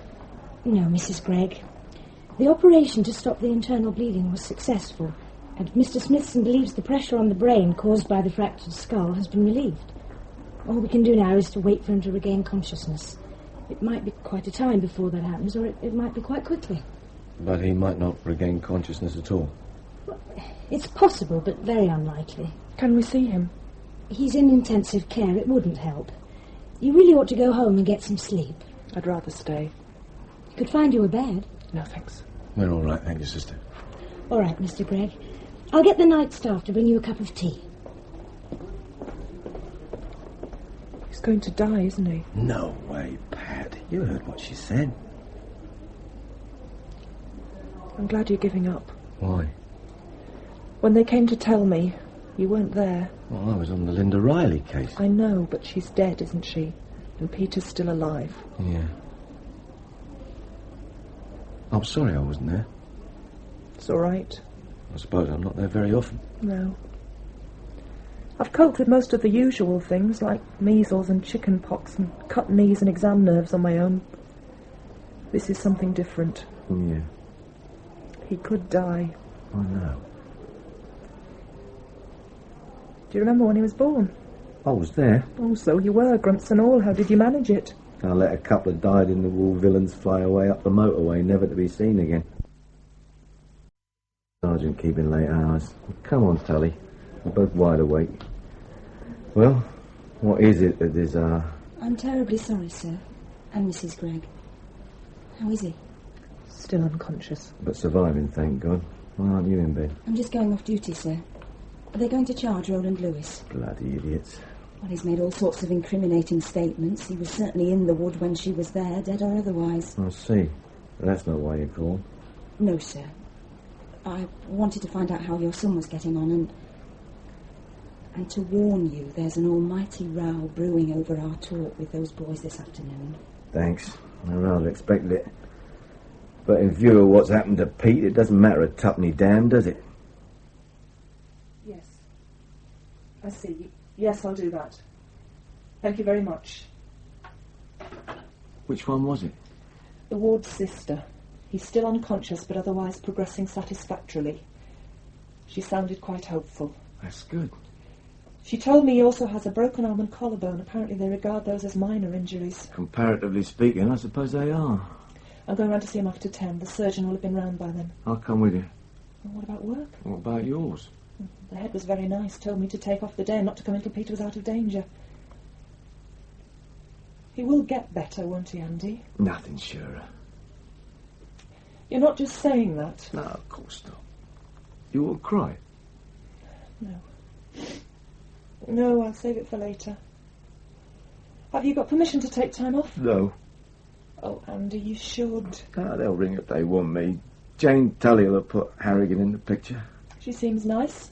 No, Mrs. Gregg. The operation to stop the internal bleeding was successful, and Mr. Smithson believes the pressure on the brain caused by the fractured skull has been relieved. All we can do now is to wait for him to regain consciousness. It might be quite a time before that happens, or it might be quite quickly. But he might not regain consciousness at all. Well, it's possible, but very unlikely. Can we see him? He's in intensive care. It wouldn't help. You really ought to go home and get some sleep. I'd rather stay. You could find you a bed. No, thanks. We're all right, thank you, sister. All right, Mr. Gregg. I'll get the night staff to bring you a cup of tea. He's going to die, isn't he? No way, Pat. You heard what she said. I'm glad you're giving up. Why? When they came to tell me, you weren't there. Well, I was on the Linda Riley case. I know, but she's dead, isn't she? And Peter's still alive. Yeah. I'm sorry I wasn't there. It's all right. I suppose I'm not there very often. No. I've coped with most of the usual things, like measles and chicken pox and cut knees and exam nerves on my own. This is something different. Yeah. He could die. I know. Do you remember when he was born? I was there. Oh, so you were, grunts and all. How did you manage it? I let a couple of dyed-in-the-wool villains fly away up the motorway, never to be seen again. Sergeant keeping late hours. Come on, Tully. We're both wide awake. Well, what is it that is, I'm terribly sorry, sir. And Mrs. Gregg. How is he? Still unconscious. But surviving, thank God. Why aren't you in bed? I'm just going off duty, sir. Are they going to charge Roland Lewis? Bloody idiots. Well, he's made all sorts of incriminating statements. He was certainly in the wood when she was there, dead or otherwise. I see. That's not why you called. No, sir. I wanted to find out how your son was getting on and to warn you there's an almighty row brewing over our talk with those boys this afternoon. Thanks. I rather expected it. But in view of what's happened to Pete, it doesn't matter a tuppenny damn, does it? Yes. I see. Yes, I'll do that. Thank you very much. Which one was it? The ward's sister. He's still unconscious, but otherwise progressing satisfactorily. She sounded quite hopeful. That's good. She told me he also has a broken arm and collarbone. Apparently they regard those as minor injuries. Comparatively speaking, I suppose they are. I'm going round to see him after 10. The surgeon will have been round by then. I'll come with you. Well, what about work? What about yours? The head was very nice. Told me to take off the day and not to come until Peter was out of danger. He will get better, won't he, Andy? Nothing surer. You're not just saying that. No, of course not. You won't cry? No. No, I'll save it for later. Have you got permission to take time off? No. Oh, Andy, you should. Ah, they'll ring if they want me. Jane Tully will have put Harrigan in the picture. She seems nice.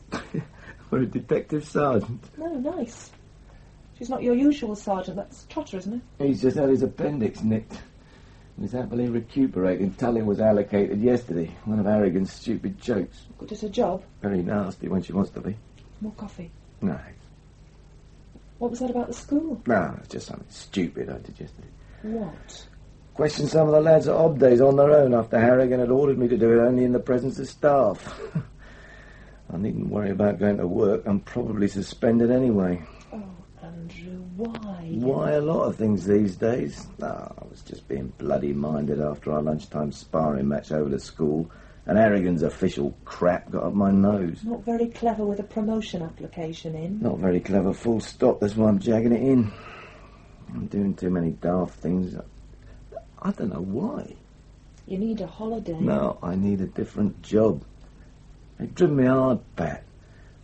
Or a detective sergeant. No, nice. She's not your usual sergeant. That's Trotter, isn't it? He's just had his appendix nicked. He's happily recuperating. Tully was allocated yesterday. One of Harrigan's stupid jokes. Good at her job. Very nasty when she wants to be. More coffee. No. What was that about the school? No, it's just something stupid I did yesterday. What? Questioned some of the lads at Ob Days on their own after Harrigan had ordered me to do it only in the presence of staff. I needn't worry about going to work. I'm probably suspended anyway. Oh, Andrew, why? Why a lot of things these days? I was just being bloody minded after our lunchtime sparring match over the school, and Harrigan's official crap got up my nose. Not very clever with a promotion application in. Not very clever, full stop. That's why I'm jagging it in. I'm doing too many daft things. I don't know why. You need a holiday. No, I need a different job. They've driven me hard, Pat.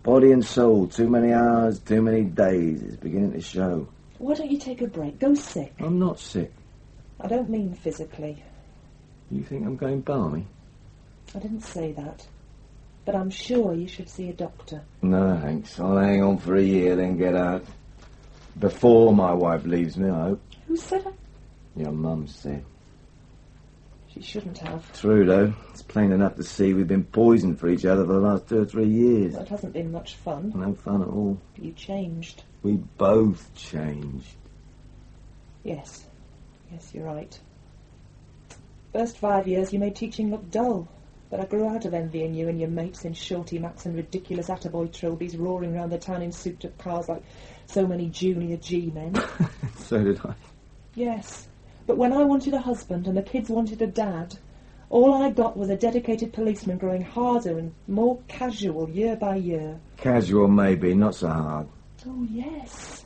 Body and soul, too many hours, too many days. It's beginning to show. Why don't you take a break? Go sick. I'm not sick. I don't mean physically. You think I'm going balmy? I didn't say that. But I'm sure you should see a doctor. No, thanks. I'll hang on for a year, then get out. Before my wife leaves me, I hope. Who said that? Your mum said. She shouldn't have. True, though. It's plain enough to see we've been poisoned for each other for the last 2 or 3 years. Well, it hasn't been much fun. No fun at all. You changed. We both changed. Yes. Yes, you're right. First 5 years you made teaching look dull. But I grew out of envying you and your mates in shorty Macs and ridiculous attaboy trilbies roaring round the town in souped-up cars like so many junior G-men. So did I. Yes. But when I wanted a husband and the kids wanted a dad, all I got was a dedicated policeman growing harder and more casual year by year. Casual, maybe, not so hard. Oh, yes.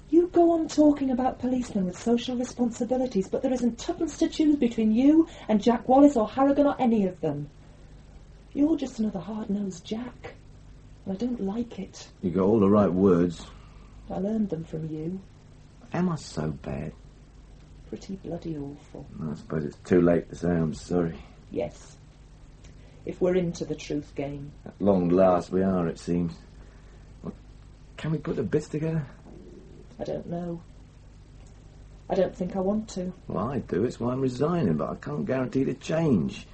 You go on talking about policemen with social responsibilities, but there isn't tuppence to choose between you and Jack Wallace or Harrigan or any of them. You're just another hard-nosed Jack, and I don't like it. You got all the right words. I learned them from you. Am I so bad? Pretty bloody awful. I suppose it's too late to say I'm sorry. Yes. If we're into the truth game. At long last we are, it seems. Well, can we put the bits together? I don't know. I don't think I want to. Well, I do. It's why I'm resigning, but I can't guarantee the change.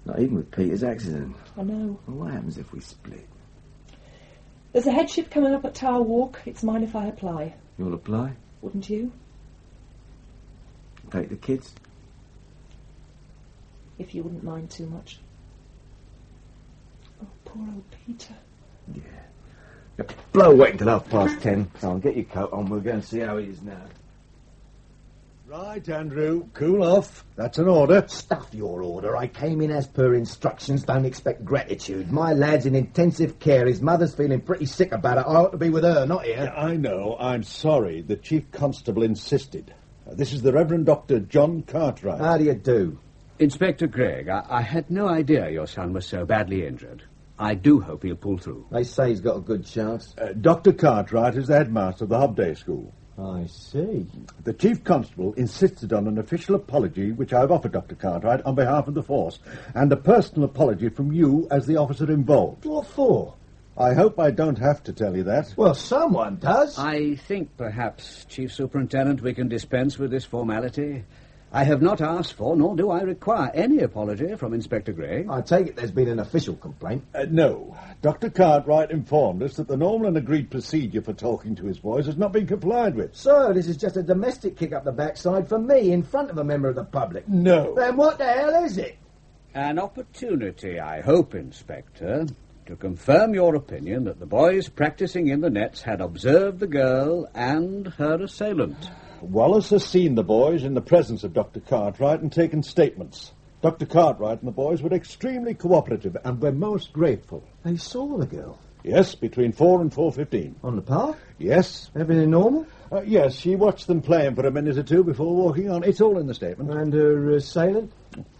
Not even with Peter's accident. I know. Well, what happens if we split? There's a headship coming up at Tower Walk. It's mine if I apply. You'll apply? Wouldn't you? Take the kids? If you wouldn't mind too much. Oh, poor old Peter. Yeah. Blow wait until 10:30. So I'll get your coat on. We'll go and see how he is now. Right, Andrew. Cool off. That's an order. Stuff your order. I came in as per instructions. Don't expect gratitude. My lad's in intensive care. His mother's feeling pretty sick about it. I ought to be with her, not here. Yeah, I know. I'm sorry. The Chief Constable insisted. This is the Reverend Dr. John Cartwright. How do you do? Inspector Gregg, I had no idea your son was so badly injured. I do hope he'll pull through. They say he's got a good chance. Dr. Cartwright is the headmaster of the Hobday School. I see. The Chief Constable insisted on an official apology, which I've offered Dr. Cartwright on behalf of the force, and a personal apology from you as the officer involved. What for? I hope I don't have to tell you that. Well, someone does. I think perhaps, Chief Superintendent, we can dispense with this formality. I have not asked for, nor do I require, any apology from Inspector Gray. I take it there's been an official complaint. No. Dr. Cartwright informed us that the normal and agreed procedure for talking to his boys has not been complied with. So, this is just a domestic kick up the backside for me in front of a member of the public? No. Then what the hell is it? An opportunity, I hope, Inspector, to confirm your opinion that the boys practising in the nets had observed the girl and her assailant. Wallace has seen the boys in the presence of Dr. Cartwright and taken statements. Dr. Cartwright and the boys were extremely cooperative and we're most grateful. They saw the girl? Yes, between 4 and 4:15. On the path? Yes. Everything normal? Yes, she watched them playing for a minute or two before walking on. It's all in the statement. And her assailant?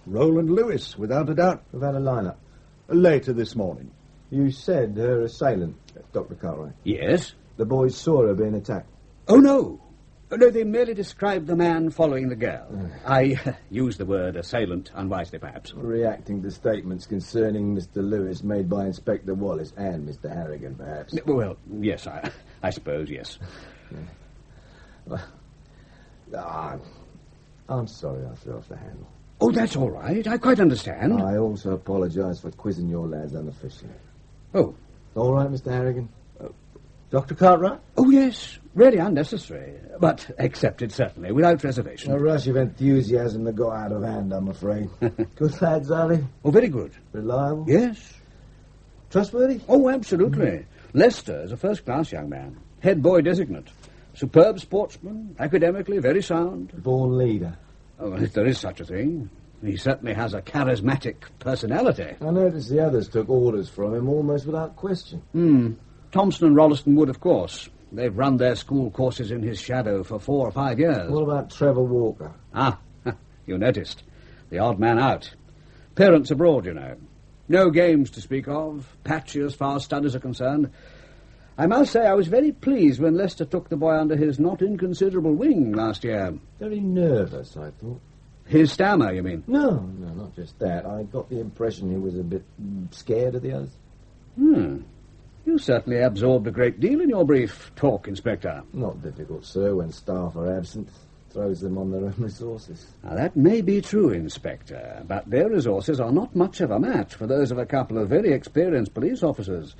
Roland Lewis, without a doubt. We've had a line-up. Later this morning. You said her assailant, Dr. Cartwright. Yes? The boys saw her being attacked. Oh, no. No, they merely described the man following the girl. I used the word assailant unwisely, perhaps. Reacting to statements concerning Mr. Lewis made by Inspector Wallace and Mr. Harrigan, perhaps. Well, yes, I suppose, yes. I'm sorry I fell off the handle. Oh, that's all right. I quite understand. I also apologise for quizzing your lads unofficially. Oh. All right, Mr. Harrigan? Dr. Cartwright? Oh, yes. Really unnecessary. But accepted, certainly, without reservation. A rush of enthusiasm that got out of hand, I'm afraid. Good lads, are they? Oh, very good. Reliable? Yes. Trustworthy? Oh, absolutely. Lester is a first-class young man. Head boy designate. Superb sportsman. Academically very sound. Born leader. Oh, well, if there is such a thing. He certainly has a charismatic personality. I noticed the others took orders from him almost without question. Thompson and Rolleston would, of course. They've run their school courses in his shadow for 4 or 5 years. What about Trevor Walker? Ah, you noticed. The odd man out. Parents abroad, you know. No games to speak of. Patchy as far as studies are concerned. I must say I was very pleased when Lester took the boy under his not inconsiderable wing last year. Very nervous, I thought. His stammer, you mean? No, not just that. I got the impression he was a bit scared of the others. You certainly absorbed a great deal in your brief talk, Inspector. Not difficult, sir, when staff are absent. Throws them on their own resources. Now, that may be true, Inspector, but their resources are not much of a match for those of a couple of very experienced police officers.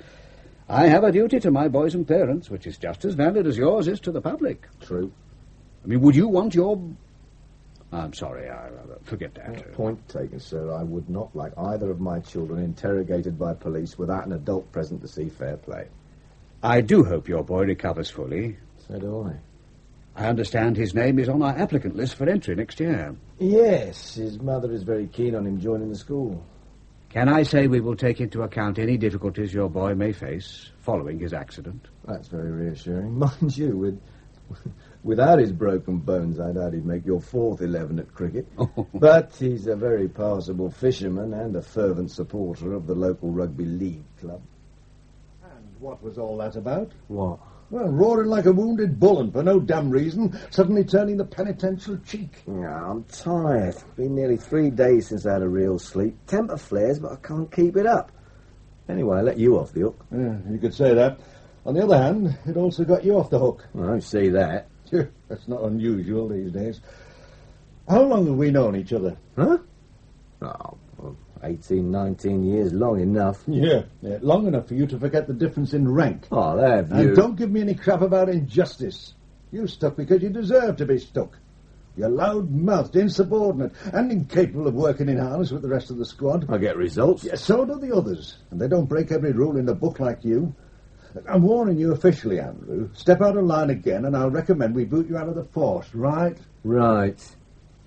I have a duty to my boys and parents, which is just as valid as yours is to the public. True. I mean, would you want your... I'm sorry, I forget that. Point taken, sir. I would not like either of my children interrogated by police without an adult present to see fair play. I do hope your boy recovers fully. So do I. I understand his name is on our applicant list for entry next year. Yes, his mother is very keen on him joining the school. Can I say we will take into account any difficulties your boy may face following his accident? That's very reassuring. Mind you, without his broken bones, I doubt he'd make your 4th 11 at cricket. But he's a very passable fisherman and a fervent supporter of the local rugby league club. And what was all that about? What? Well, roaring like a wounded bull and for no damn reason, suddenly turning the penitential cheek. Yeah, I'm tired. Been nearly 3 days since I had a real sleep. Temper flares, but I can't keep it up. Anyway, I let you off the hook. Yeah, you could say that. On the other hand, it also got you off the hook. I don't see that. That's not unusual these days. How long have we known each other? Huh? Oh, well, 18, 19 years, long enough. Yeah, long enough for you to forget the difference in rank. Oh, there you... And don't give me any crap about injustice. You stuck because you deserve to be stuck. You're loud-mouthed, insubordinate, and incapable of working in harness with the rest of the squad. I get results. Yeah, so do the others, and they don't break every rule in the book like you. I'm warning you officially, Andrew. Step out of line again, and I'll recommend we boot you out of the force, right? Right.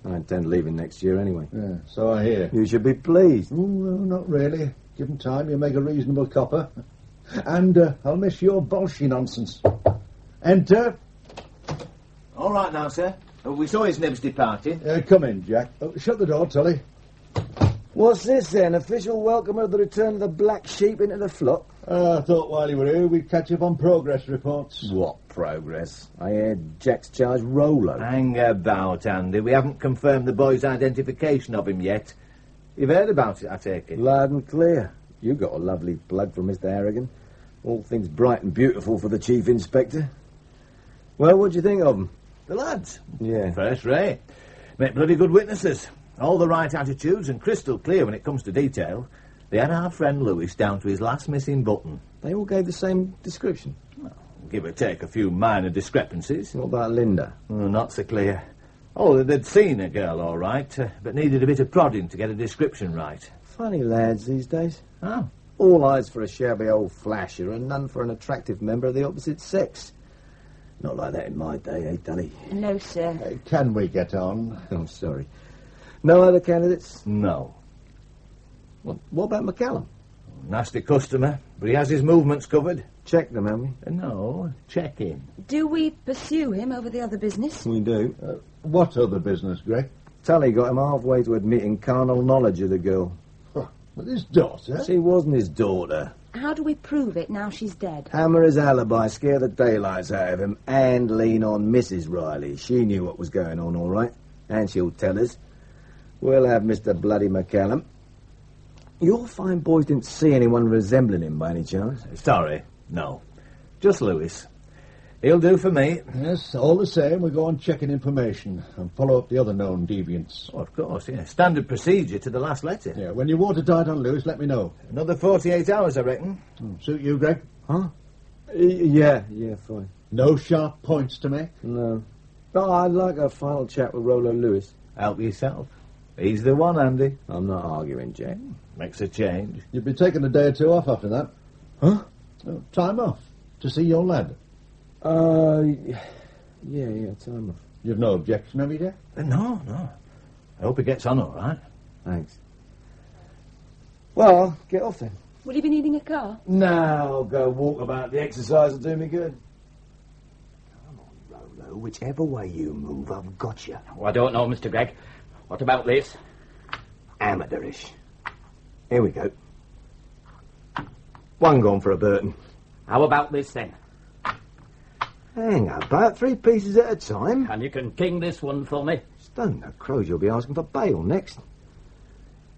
I intend leaving next year anyway. Yeah, so I hear. You should be pleased. Oh, no, not really. Given time, you make a reasonable copper. And I'll miss your bolshy nonsense. Enter. All right now, sir. We saw his nibs departing. Come in, Jack. Shut the door, Tully. What's this then? Official welcome of the return of the black sheep into the flock? I thought while you were here we'd catch up on progress reports. What progress? I heard Jack's charged Rollo. Hang about, Andy. We haven't confirmed the boy's identification of him yet. You've heard about it, I take it? Loud and clear. You got a lovely plug from Mr. Harrigan. All things bright and beautiful for the Chief Inspector. Well, what do you think of them? The lads? Yeah. First rate. Make bloody good witnesses. All the right attitudes and crystal clear when it comes to detail. They had our friend Lewis down to his last missing button. They all gave the same description? Well, give or take a few minor discrepancies. What about Linda? Oh, not so clear. Oh, they'd seen a girl, all right, but needed a bit of prodding to get a description right. Funny lads these days. Oh. All eyes for a shabby old flasher and none for an attractive member of the opposite sex. Not like that in my day, eh, Dunny? No, sir. Can we get on? I'm sorry. No other candidates? No. What about McCallum? Nasty customer, but he has his movements covered. Check them, haven't we? No, check him. Do we pursue him over the other business? We do. What other business, Greg? Tully got him halfway to admitting carnal knowledge of the girl. With his daughter? She wasn't his daughter. How do we prove it now she's dead? Hammer his alibi, scare the daylights out of him, and lean on Mrs. Riley. She knew what was going on, all right. And she'll tell us. We'll have Mr. Bloody McCallum. Your fine boys didn't see anyone resembling him by any chance? Sorry, no. Just Lewis. He'll do for me. Yes, all the same, we go on checking information and follow up the other known deviants. Oh, of course, yeah. Standard procedure to the last letter. Yeah, when you're watertight on Lewis, let me know. Another 48 hours, I reckon. Suit you, Greg? Huh? Yeah, fine. No sharp points to make? No. Oh, I'd like a final chat with Rollo Lewis. Help yourself. He's the one, Andy. I'm not arguing, Jack. Makes a change. You'll be taking a day or two off after that. Huh? Time off. To see your lad. Yeah, time off. You've no objection, have you, Jack? No. I hope he gets on all right. Thanks. Well, get off then. Will you be needing a car? No, I'll go walk about. The exercise will do me good. Come on, Rollo. Whichever way you move, I've got you. Oh, I don't know, Mr. Gregg. What about this? Amateurish. Here we go. One gone for a Burton. How about this, then? Hang about 3 pieces at a time. And you can king this one for me? Stone the crows, you'll be asking for bail next.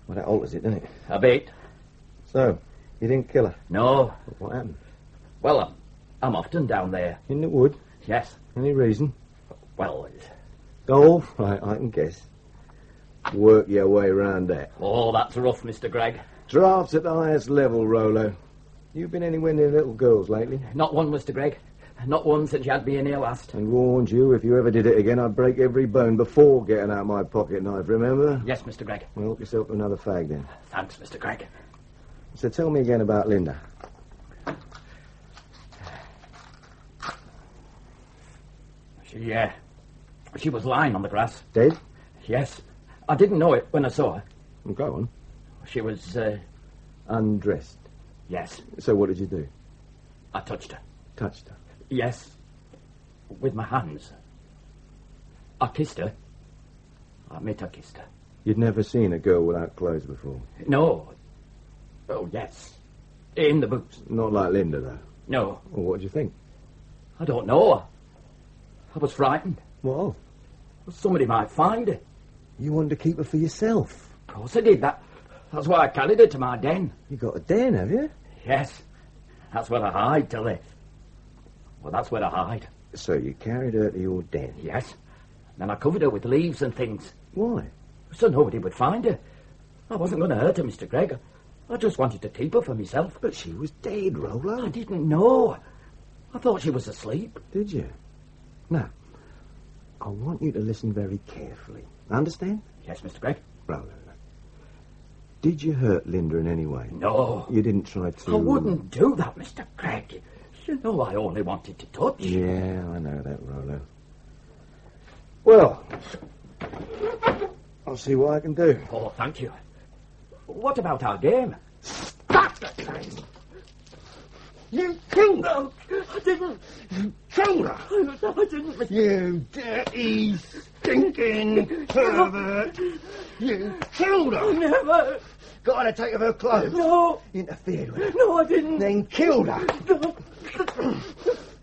Well, that alters it, doesn't it? A bit. So, you didn't kill her? No. What happened? Well, I'm often down there. In the wood? Yes. Any reason? Well, Oh, right, I can guess. Work your way round that. Oh, that's rough, Mr. Gregg. Drafts at the highest level, Rollo. You been anywhere near little girls lately? Not one, Mr. Gregg. Not one since you had me in here last. I warned you, if you ever did it again, I'd break every bone before getting out my pocket knife, remember? Yes, Mr. Gregg. Well, help yourself to another fag, then. Thanks, Mr. Gregg. So tell me again about Linda. She was lying on the grass. Dead? Yes. I didn't know it when I saw her. Well, go on. She was, Undressed? Yes. So what did you do? I touched her. Touched her? Yes. With my hands. I kissed her. I admit I kissed her. You'd never seen a girl without clothes before? No. Oh, yes. In the boots. Not like Linda, though? No. Well, what did you think? I don't know. I was frightened. What of? Somebody might find her. You wanted to keep her for yourself? Of course I did. That's why I carried her to my den. You got a den, have you? Yes. That's where I hide to live. Well, that's where I hide. So you carried her to your den? Yes. Then I covered her with leaves and things. Why? So nobody would find her. I wasn't going to hurt her, Mr. Gregg. I just wanted to keep her for myself. But she was dead, Rollo. I didn't know. I thought she was asleep. Did you? Now, I want you to listen very carefully. Understand? Yes, Mr. Gregg. Rollo, did you hurt Linda in any way? No. You didn't try to... I wouldn't do that, Mr. Gregg. You know I only wanted to touch. Yeah, I know that, Rollo. Well, I'll see what I can do. Oh, thank you. What about our game? Stop the place! You killed her! I didn't. You killed her! I didn't, Mr. You dirty stinking pervert! You killed her! Never! Got her to take of her clothes? No! Interfered with her? No, I didn't! Then killed her? No!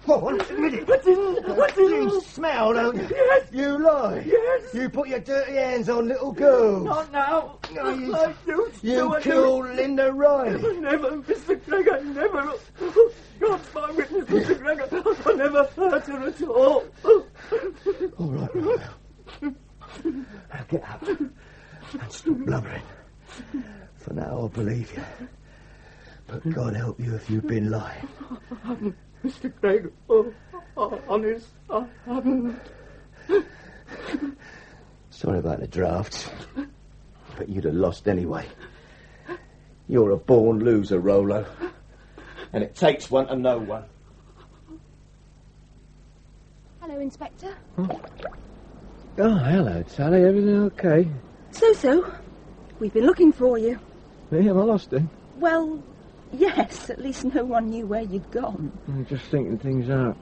Go on, admit it! I didn't! You smell, don't you? Yes! You lie! Yes! You put your dirty hands on little girls! Not now! No, you- I used You to, I killed Linda Riley! Never, Mr. Gregor, never! God's my witness, Mr. Gregor! I never hurt her at all! All right, now. Now get up and stop blubbering. For now, I'll believe you. But God help you if you've been lying. Mr. Gregor, honest, I haven't. Sorry about the drafts, but you'd have lost anyway. You're a born loser, Rolo. And it takes one to know one. Hello, Inspector. Oh, hello, Sally. Everything okay? So. We've been looking for you. Me, am I lost then? Well, yes. At least no one knew where you'd gone. I'm just thinking things out.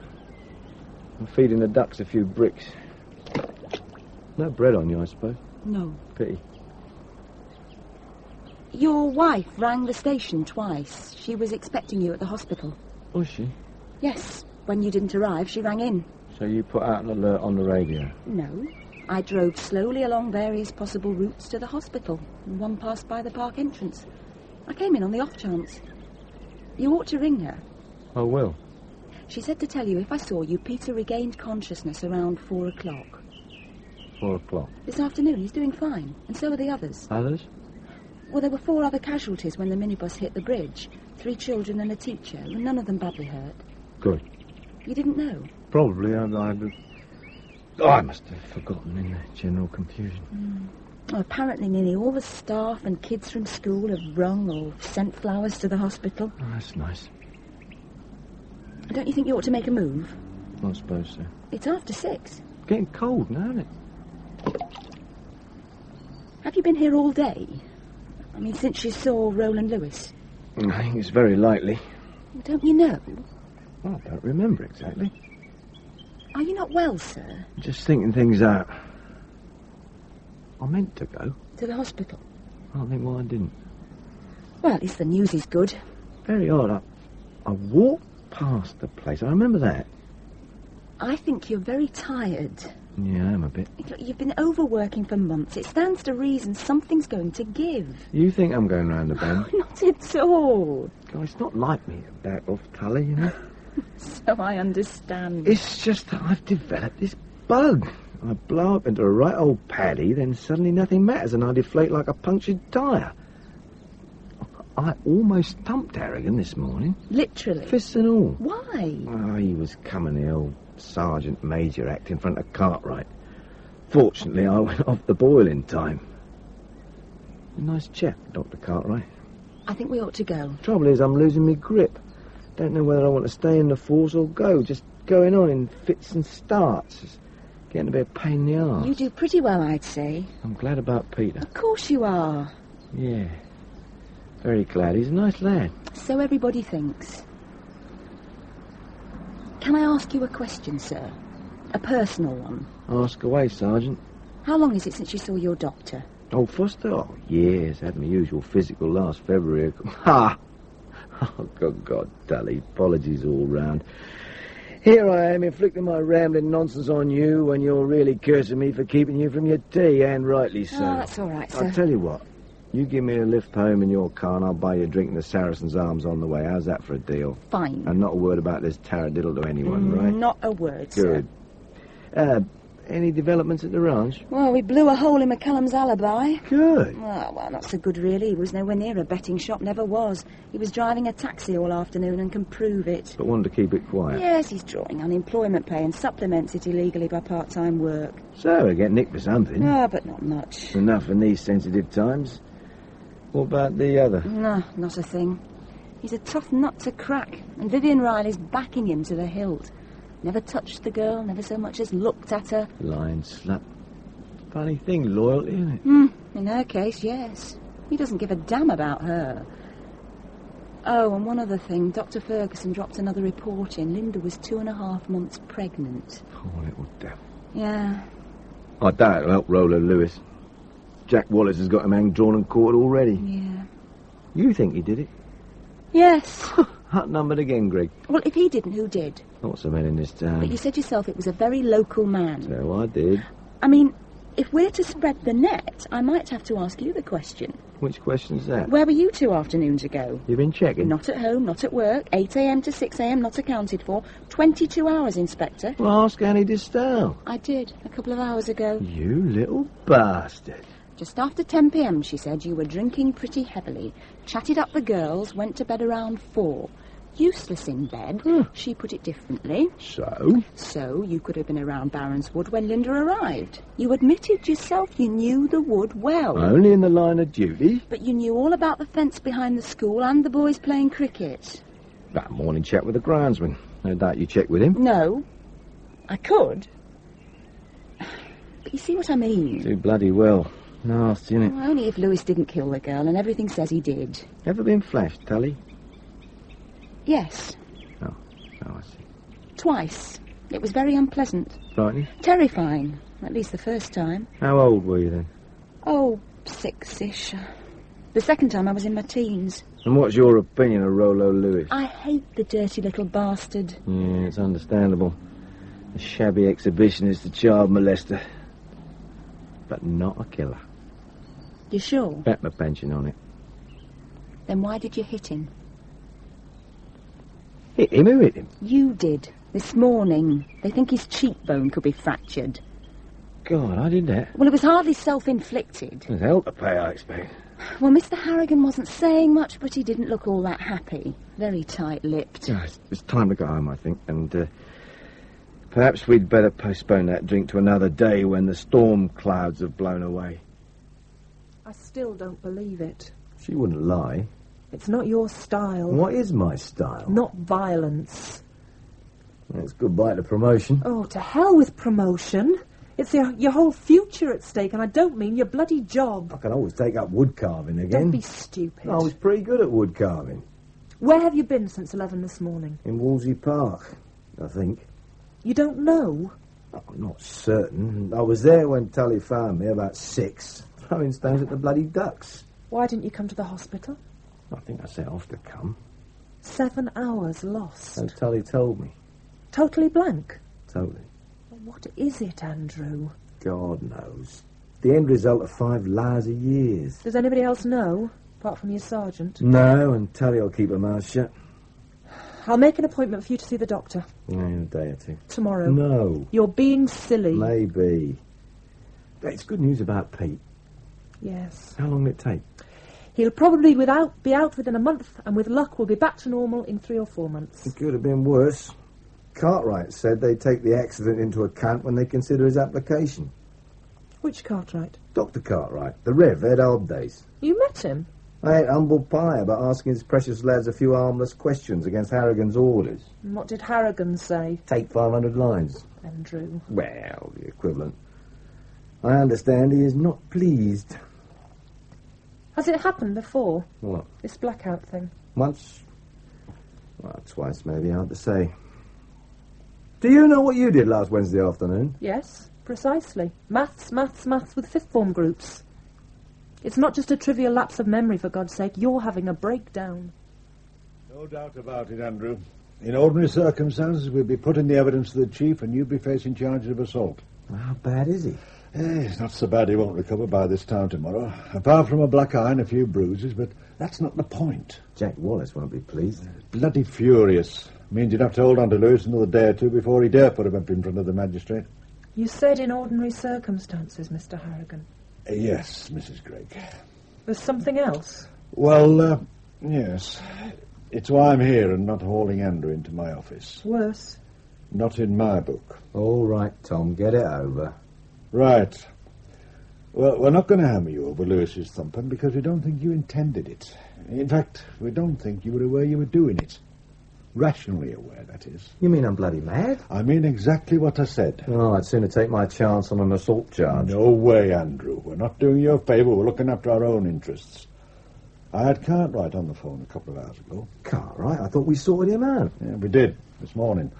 I'm feeding the ducks a few bricks. No bread on you, I suppose. No. Pity. Your wife rang the station twice. She was expecting you at the hospital. Was she? Yes. When you didn't arrive, she rang in. So you put out an alert on the radio? No. I drove slowly along various possible routes to the hospital, and one passed by the park entrance. I came in on the off chance. You ought to ring her. I will. She said to tell you if I saw you, Peter regained consciousness around 4 o'clock. 4 o'clock. This afternoon, he's doing fine, and so are the others. Others? Well, there were 4 other casualties when the minibus hit the bridge. 3 children and a teacher, and none of them badly hurt. Good. You didn't know? Probably. I must have forgotten in the general confusion. Well, apparently nearly all the staff and kids from school have rung or sent flowers to the hospital. Oh, that's nice. Don't you think you ought to make a move? I suppose so. It's after 6. Getting cold now, isn't it? Have you been here all day? I mean, since you saw Roland Lewis? I think it's very likely. Don't you know? Well, I don't remember exactly. Are you not well, sir? Just thinking things out. I meant to go. To the hospital? I don't think why I didn't. Well, at least the news is good. Very odd. I walked past the place. I remember that. I think you're very tired. Yeah, I am a bit. Look, you've been overworking for months. It stands to reason something's going to give. You think I'm going round the bend? Not at all. God, it's not like me to back off Tully, you know. So I understand. It's just that I've developed this bug. I blow up into a right old paddy, then suddenly nothing matters and I deflate like a punctured tyre. I almost thumped Harrigan this morning. Literally? Fists and all. Why? Oh, he was coming, the old Sergeant Major act in front of Cartwright. Fortunately, I went off the boil in time. A nice chap, Dr. Cartwright. I think we ought to go. Trouble is, I'm losing my grip. Don't know whether I want to stay in the force or go. Just going on in fits and starts. It's getting a bit of a pain in the arse. You do pretty well, I'd say. I'm glad about Peter. Of course you are. Yeah. Very glad. He's a nice lad. So everybody thinks. Can I ask you a question, sir? A personal one. Ask away, Sergeant. How long is it since you saw your doctor? Oh, Foster? Oh, years. Had my usual physical last February. Ha! Oh, good God, Tully. Apologies all round. Here I am, inflicting my rambling nonsense on you when you're really cursing me for keeping you from your tea, and rightly so. Oh, that's all right, sir. I'll tell you what. You give me a lift home in your car and I'll buy you a drink in the Saracen's Arms on the way. How's that for a deal? Fine. And not a word about this taradiddle to anyone, right? Not a word, sir. Good. Any developments at the ranch? Well, we blew a hole in McCallum's alibi. Good. Well, not so good, really. He was nowhere near a betting shop, never was. He was driving a taxi all afternoon and can prove it. But wanted to keep it quiet. Yes, he's drawing unemployment pay and supplements it illegally by part-time work. So, I get nicked for something. Ah, but not much. Enough in these sensitive times. What about the other? No, not a thing. He's a tough nut to crack, and Vivian Riley's backing him to the hilt. Never touched the girl, never so much as looked at her. Lying slut. Funny thing, loyalty, isn't it? In her case, yes. He doesn't give a damn about her. Oh, and one other thing. Dr. Ferguson dropped another report in. Linda was 2.5 months pregnant. Poor little devil. Yeah. I doubt it'll help Rollo Lewis. Jack Wallace has got him hanged, drawn and quartered already. Yeah. You think he did it? Yes. Outnumbered again, Greg. Well, if he didn't, who did? Lots of men in this town. But you said yourself it was a very local man. So I did. I mean, if we're to spread the net, I might have to ask you the question. Which question's that? Where were you 2 afternoons ago? You've been checking? Not at home, not at work. 8 a.m. to 6 a.m. not accounted for. 22 hours, Inspector. Well, ask Annie Distal. I did, a couple of hours ago. You little bastard. Just after 10 p.m, she said, you were drinking pretty heavily. Chatted up the girls, went to bed around 4. Useless in bed. She put it differently. So? So you could have been around Barron's Wood when Linda arrived. You admitted yourself you knew the wood well. Only in the line of duty. But you knew all about the fence behind the school and the boys playing cricket. That morning chat with the groundsman. No doubt you checked with him. No. I could. But you see what I mean? Too bloody well. Nasty, innit? Well, only if Lewis didn't kill the girl, and everything says he did. Ever been flashed, Tully? Yes. Oh, I see. Twice. It was very unpleasant. Frightening? Terrifying. At least the first time. How old were you then? Oh, 6-ish. The second time I was in my teens. And what's your opinion of Rollo Lewis? I hate the dirty little bastard. Yeah, it's understandable. A shabby exhibitionist, a child molester. But not a killer. You sure? Bet my pension on it. Then why did you hit him? Hit him? Who hit him? You did. This morning. They think his cheekbone could be fractured. God, I did that. Well, it was hardly self-inflicted. There's hell to pay, I expect. Well, Mr. Harrigan wasn't saying much, but he didn't look all that happy. Very tight-lipped. Yeah, it's time to go home, I think, and perhaps we'd better postpone that drink to another day when the storm clouds have blown away. I still don't believe it. She wouldn't lie. It's not your style. What is my style? Not violence. It's goodbye to promotion. Oh, to hell with promotion. It's your whole future at stake, and I don't mean your bloody job. I can always take up wood carving again. Don't be stupid. I was pretty good at wood carving. Where have you been since 11 this morning? In Wolsey Park, I think. You don't know? Oh, I'm not certain. I was there when Tully found me, about 6, throwing stones at the bloody ducks. Why didn't you come to the hospital? I think I set off to come. 7 hours lost. So Tully told me. Totally blank? Totally. What is it, Andrew? God knows. The end result of 5 lousy years. Does anybody else know, apart from your sergeant? No, and Tully will keep her mouth shut. I'll make an appointment for you to see the doctor. Yeah, in a day or 2. Tomorrow. No. You're being silly. Maybe. But it's good news about Pete. Yes. How long will it take? He'll probably be out within a month, and with luck we'll be back to normal in 3 or 4 months. It could have been worse. Cartwright said they'd take the accident into account when they consider his application. Which Cartwright? Dr. Cartwright, the Rev, Ed old days. You met him? I ate humble pie about asking his precious lads a few harmless questions against Harrigan's orders. And what did Harrigan say? Take 500 lines. Andrew. Well, the equivalent. I understand he is not pleased. Has it happened before? What? This blackout thing? Once? Well, twice maybe, hard to say. Do you know what you did last Wednesday afternoon? Yes, precisely. Maths with fifth form groups. It's not just a trivial lapse of memory, for God's sake. You're having a breakdown. No doubt about it, Andrew. In ordinary circumstances, we'd be putting the evidence to the chief and you'd be facing charges of assault. How bad is he? He's not so bad he won't recover by this time tomorrow. Apart from a black eye and a few bruises, but that's not the point. Jack Wallace won't be pleased. Bloody furious. Means you'd have to hold on to Lewis another day or 2 before he dare put him up in front of the magistrate. You said in ordinary circumstances, Mr. Harrigan. Yes, Mrs. Gregg. There's something else? Well, yes. It's why I'm here and not hauling Andrew into my office. Worse. Not in my book. All right, Tom, get it over. Right. Well, we're not going to hammer you over Lewis's thumping because we don't think you intended it. In fact, we don't think you were aware you were doing it. Rationally aware, that is. You mean I'm bloody mad? I mean exactly what I said. Oh, I'd sooner take my chance on an assault charge. No way, Andrew. We're not doing you a favour. We're looking after our own interests. I had Cartwright on the phone a couple of hours ago. Cartwright? I thought we sorted him out. Yeah, we did, this morning.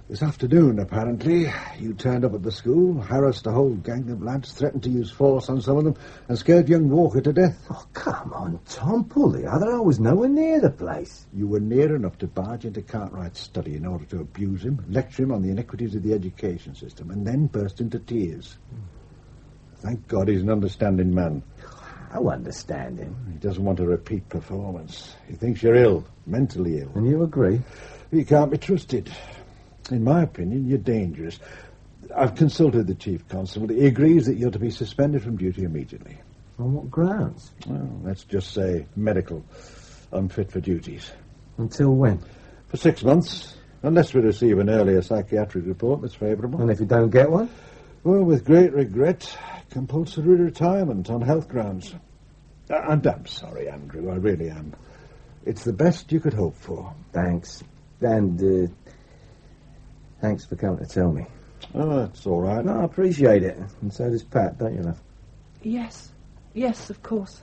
This afternoon, apparently, you turned up at the school, harassed a whole gang of lads, threatened to use force on some of them, and scared young Walker to death. Oh, come on, Tom, pull the other. I was nowhere near the place. You were near enough to barge into Cartwright's study in order to abuse him, lecture him on the iniquities of the education system, and then burst into tears. Thank God he's an understanding man. How understanding? He doesn't want a repeat performance. He thinks you're ill, mentally ill. And you agree? He can't be trusted. In my opinion, you're dangerous. I've consulted the Chief Constable. He agrees that you're to be suspended from duty immediately. On what grounds? Well, let's just say medical. Unfit for duties. Until when? For 6 months. Unless we receive an earlier psychiatric report that's favourable. And if you don't get one? Well, with great regret, compulsory retirement on health grounds. And I'm sorry, Andrew, I really am. It's the best you could hope for. Thanks. And, thanks for coming to tell me. Oh, that's all right. No, I appreciate it. And so does Pat, don't you, love? Yes. Yes, of course.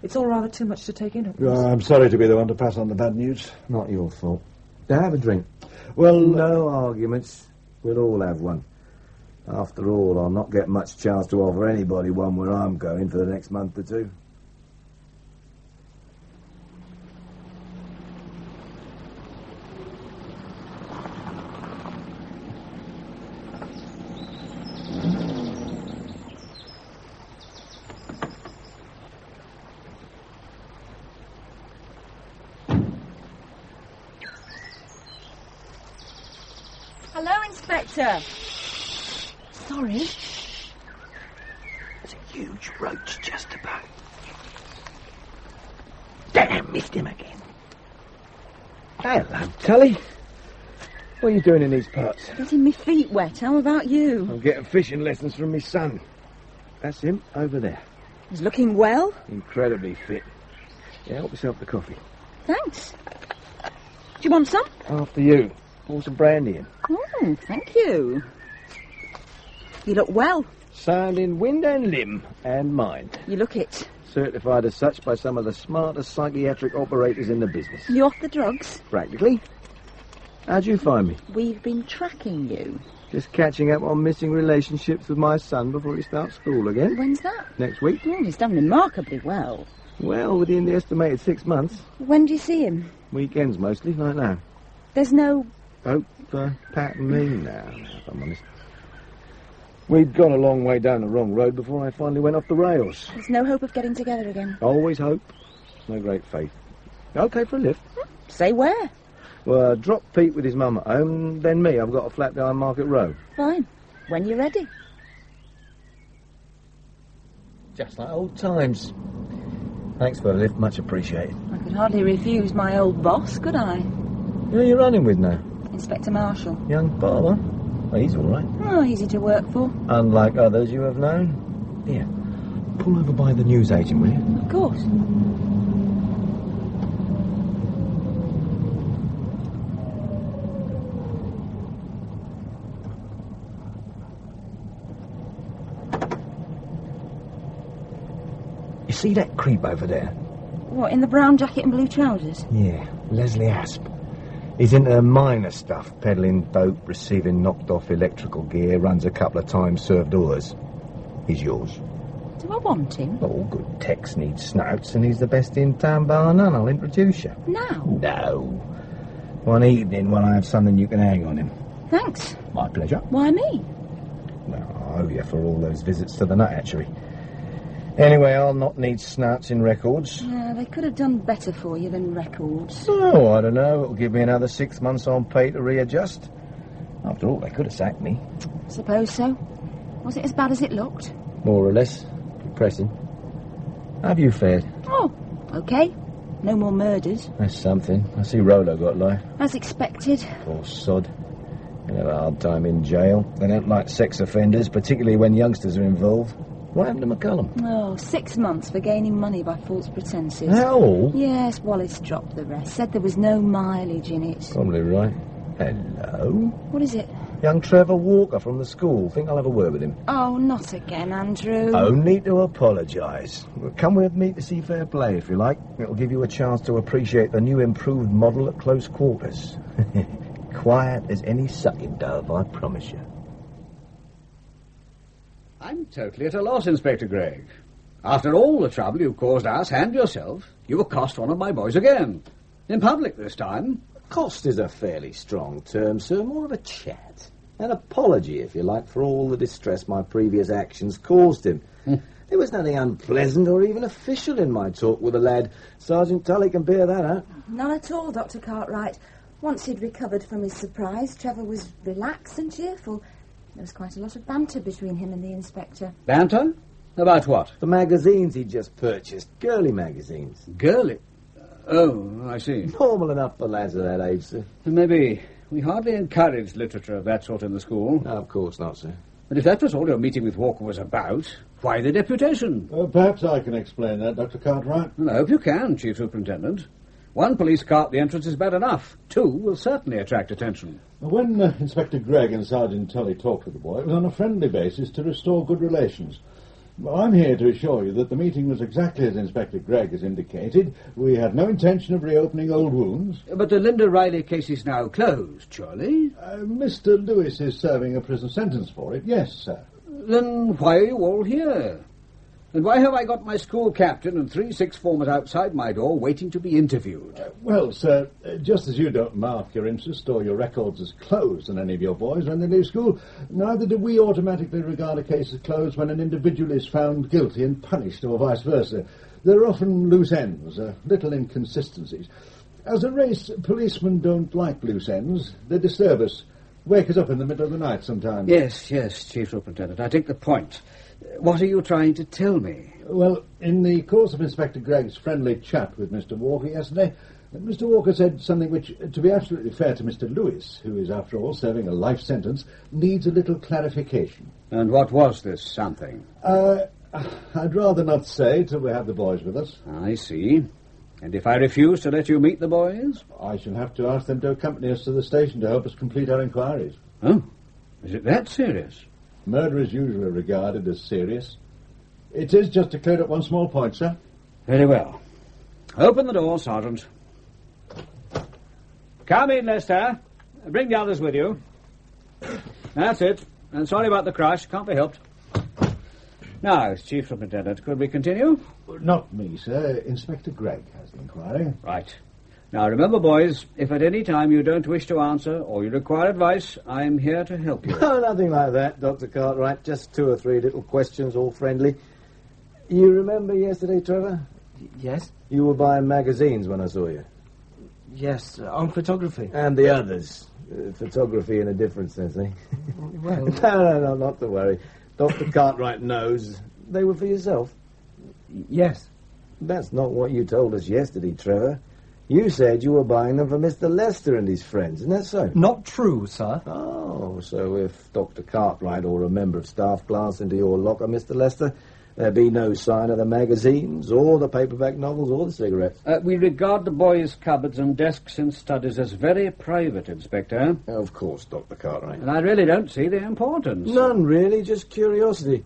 It's all rather too much to take in at once. I'm sorry to be the one to pass on the bad news. Not your fault. Now have a drink. Well, no arguments. We'll all have one. After all, I'll not get much chance to offer anybody one where I'm going for the next month or two. Hello, Inspector. Sorry. There's a huge roach just about. Damn, missed him again. Hello, Tully. What are you doing in these parts? Getting me feet wet. How about you? I'm getting fishing lessons from my son. That's him over there. He's looking well. Incredibly fit. Yeah, help yourself to coffee. Thanks. Do you want some? After you. Pour some brandy in. Oh, thank you. You look well. Sound in wind and limb and mind. You look it. Certified as such by some of the smartest psychiatric operators in the business. You off the drugs? Practically. How'd you find me? We've been tracking you. Just catching up on missing relationships with my son before he starts school again. When's that? Next week. Oh, he's done remarkably well. Well, within the estimated 6 months. When do you see him? Weekends mostly, like now. There's no... Hope for Pat and me now, if I'm honest. We'd gone a long way down the wrong road before I finally went off the rails. There's no hope of getting together again. Always hope. No great faith. Okay for a lift. Say where? Well, drop Pete with his mum at home, then me. I've got a flat behind Market Road. Fine. When you're ready. Just like old times. Thanks for the lift, much appreciated. I could hardly refuse my old boss, could I? Who are you running with now? Inspector Marshall. Young barber? Well, he's all right. Oh, easy to work for. Unlike others you have known. Here, pull over by the newsagent, will you? Of course. You see that creep over there? What, in the brown jacket and blue trousers? Yeah, Leslie Asp. He's into minor stuff, peddling dope, receiving knocked-off electrical gear, runs a couple of times served orders. He's yours. Do I want him? All good techs need snouts, and he's the best in town bar none. I'll introduce you. Now? No. One evening when I have something you can hang on him. Thanks. My pleasure. Why me? Well, I owe you for all those visits to the nut hatchery. Anyway, I'll not need snouts in records. Yeah, they could have done better for you than records. Oh, I don't know. It'll give me another 6 months on pay to readjust. After all, they could have sacked me. Suppose so. Was it as bad as it looked? More or less. Depressing. How have you fared? Oh, okay. No more murders. That's something. I see Rolo got life. As expected. Poor sod. He'll have a hard time in jail. They don't like sex offenders, particularly when youngsters are involved. What happened to McCullum? Oh, 6 months for gaining money by false pretences. How? Yes, Wallace dropped the rest. Said there was no mileage in it. Probably right. Hello? What is it? Young Trevor Walker from the school. Think I'll have a word with him. Oh, not again, Andrew. Only to apologise. Come with me to see fair play, if you like. It'll give you a chance to appreciate the new improved model at close quarters. quiet as any sucking dove, I promise you. I'm totally at a loss, Inspector Gregg. After all the trouble you've caused us and yourself, you accost one of my boys again. In public this time. Cost is a fairly strong term, sir. More of a chat. An apology, if you like, for all the distress my previous actions caused him. There was nothing unpleasant or even official in my talk with the lad. Sergeant Tully can bear that out. None at all, Dr. Cartwright. Once he'd recovered from his surprise, Trevor was relaxed and cheerful. There was quite a lot of banter between him and the inspector. Banter? About what? The magazines he'd just purchased. Girly magazines. Girly? Oh, I see. Normal enough for lads of that age, sir. Maybe. We hardly encouraged literature of that sort in the school. No, of course not, sir. But if that was all your meeting with Walker was about, why the deputation? Perhaps I can explain that, Dr. Cartwright. Well, I hope you can, Chief Superintendent. One police car at the entrance is bad enough. Two will certainly attract attention. When Inspector Gregg and Sergeant Tully talked with the boy, it was on a friendly basis to restore good relations. I'm here to assure you that the meeting was exactly as Inspector Gregg has indicated. We had no intention of reopening old wounds. But the Linda Riley case is now closed, surely? Mr. Lewis is serving a prison sentence for it, yes, sir. Then why are you all here? And why have I got my school captain and 3 sixth formers outside my door waiting to be interviewed? Well, sir, just as you don't mark your interest or your records as closed on any of your boys when they leave school, neither do we automatically regard a case as closed when an individual is found guilty and punished, or vice versa. There are often loose ends, little inconsistencies. As a race, policemen don't like loose ends. They disturb us, wake us up in the middle of the night sometimes. Yes, Chief Superintendent, I take the point. What are you trying to tell me? Well, in the course of Inspector Gregg's friendly chat with Mr. Walker yesterday, Mr. Walker said something which, to be absolutely fair to Mr. Lewis, who is, after all, serving a life sentence, needs a little clarification. And what was this something? I'd rather not say till we have the boys with us. I see. And if I refuse to let you meet the boys? I shall have to ask them to accompany us to the station to help us complete our inquiries. Oh, is it that serious? Murder is usually regarded as serious. It is, just to clear up one small point, sir. Very well. Open the door, Sergeant. Come in, Lester. Bring the others with you. That's it. And sorry about the crash. Can't be helped. Now, Chief Superintendent, could we continue? Not me, sir. Inspector Gregg has the inquiry. Right. Now, remember, boys, if at any time you don't wish to answer or you require advice, I'm here to help you. No, nothing like that, Dr. Cartwright. Just 2 or 3 little questions, all friendly. You remember yesterday, Trevor? Yes? You were buying magazines when I saw you. Yes, on photography. And the others. Photography in a different sense, eh? Well... No, not to worry. Dr. Cartwright knows. They were for yourself. Yes. That's not what you told us yesterday, Trevor. You said you were buying them for Mr. Lester and his friends, isn't that so? Not true, sir. Oh, so if Dr. Cartwright or a member of staff glanced into your locker, Mr. Lester, there'd be no sign of the magazines or the paperback novels or the cigarettes. We regard the boys' cupboards and desks and studies as very private, Inspector. Of course, Dr. Cartwright. And I really don't see the importance. None, really, just curiosity.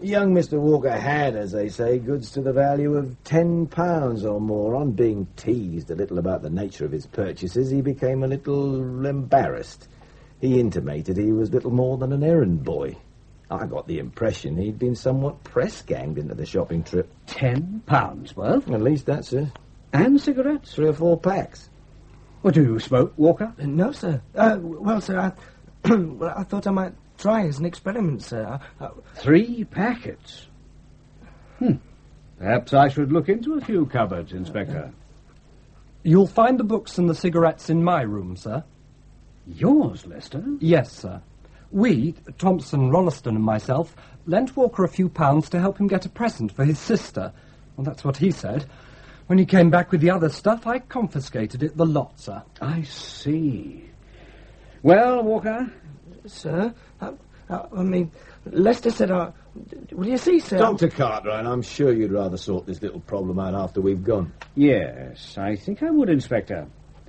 Young Mr. Walker had, as they say, goods to the value of £10 or more. On being teased a little about the nature of his purchases, he became a little embarrassed. He intimated he was little more than an errand boy. I got the impression he'd been somewhat press-ganged into the shopping trip. £10 worth? At least that's it. And cigarettes? 3 or 4 packs. What, do you smoke, Walker? No, sir. Well, sir, I thought I might try as an experiment, sir. 3 packets? Perhaps I should look into a few cupboards, Inspector. You'll find the books and the cigarettes in my room, sir. Yours, Lester? Yes, sir. We, Thompson, Rolleston and myself, lent Walker a few pounds to help him get a present for his sister. Well, that's what he said. When he came back with the other stuff, I confiscated it, the lot, sir. I see. Well, Walker? Sir? I mean, Lester said will you see, sir? Dr. Cartwright, I'm sure you'd rather sort this little problem out after we've gone. Yes, I think I would, Inspector.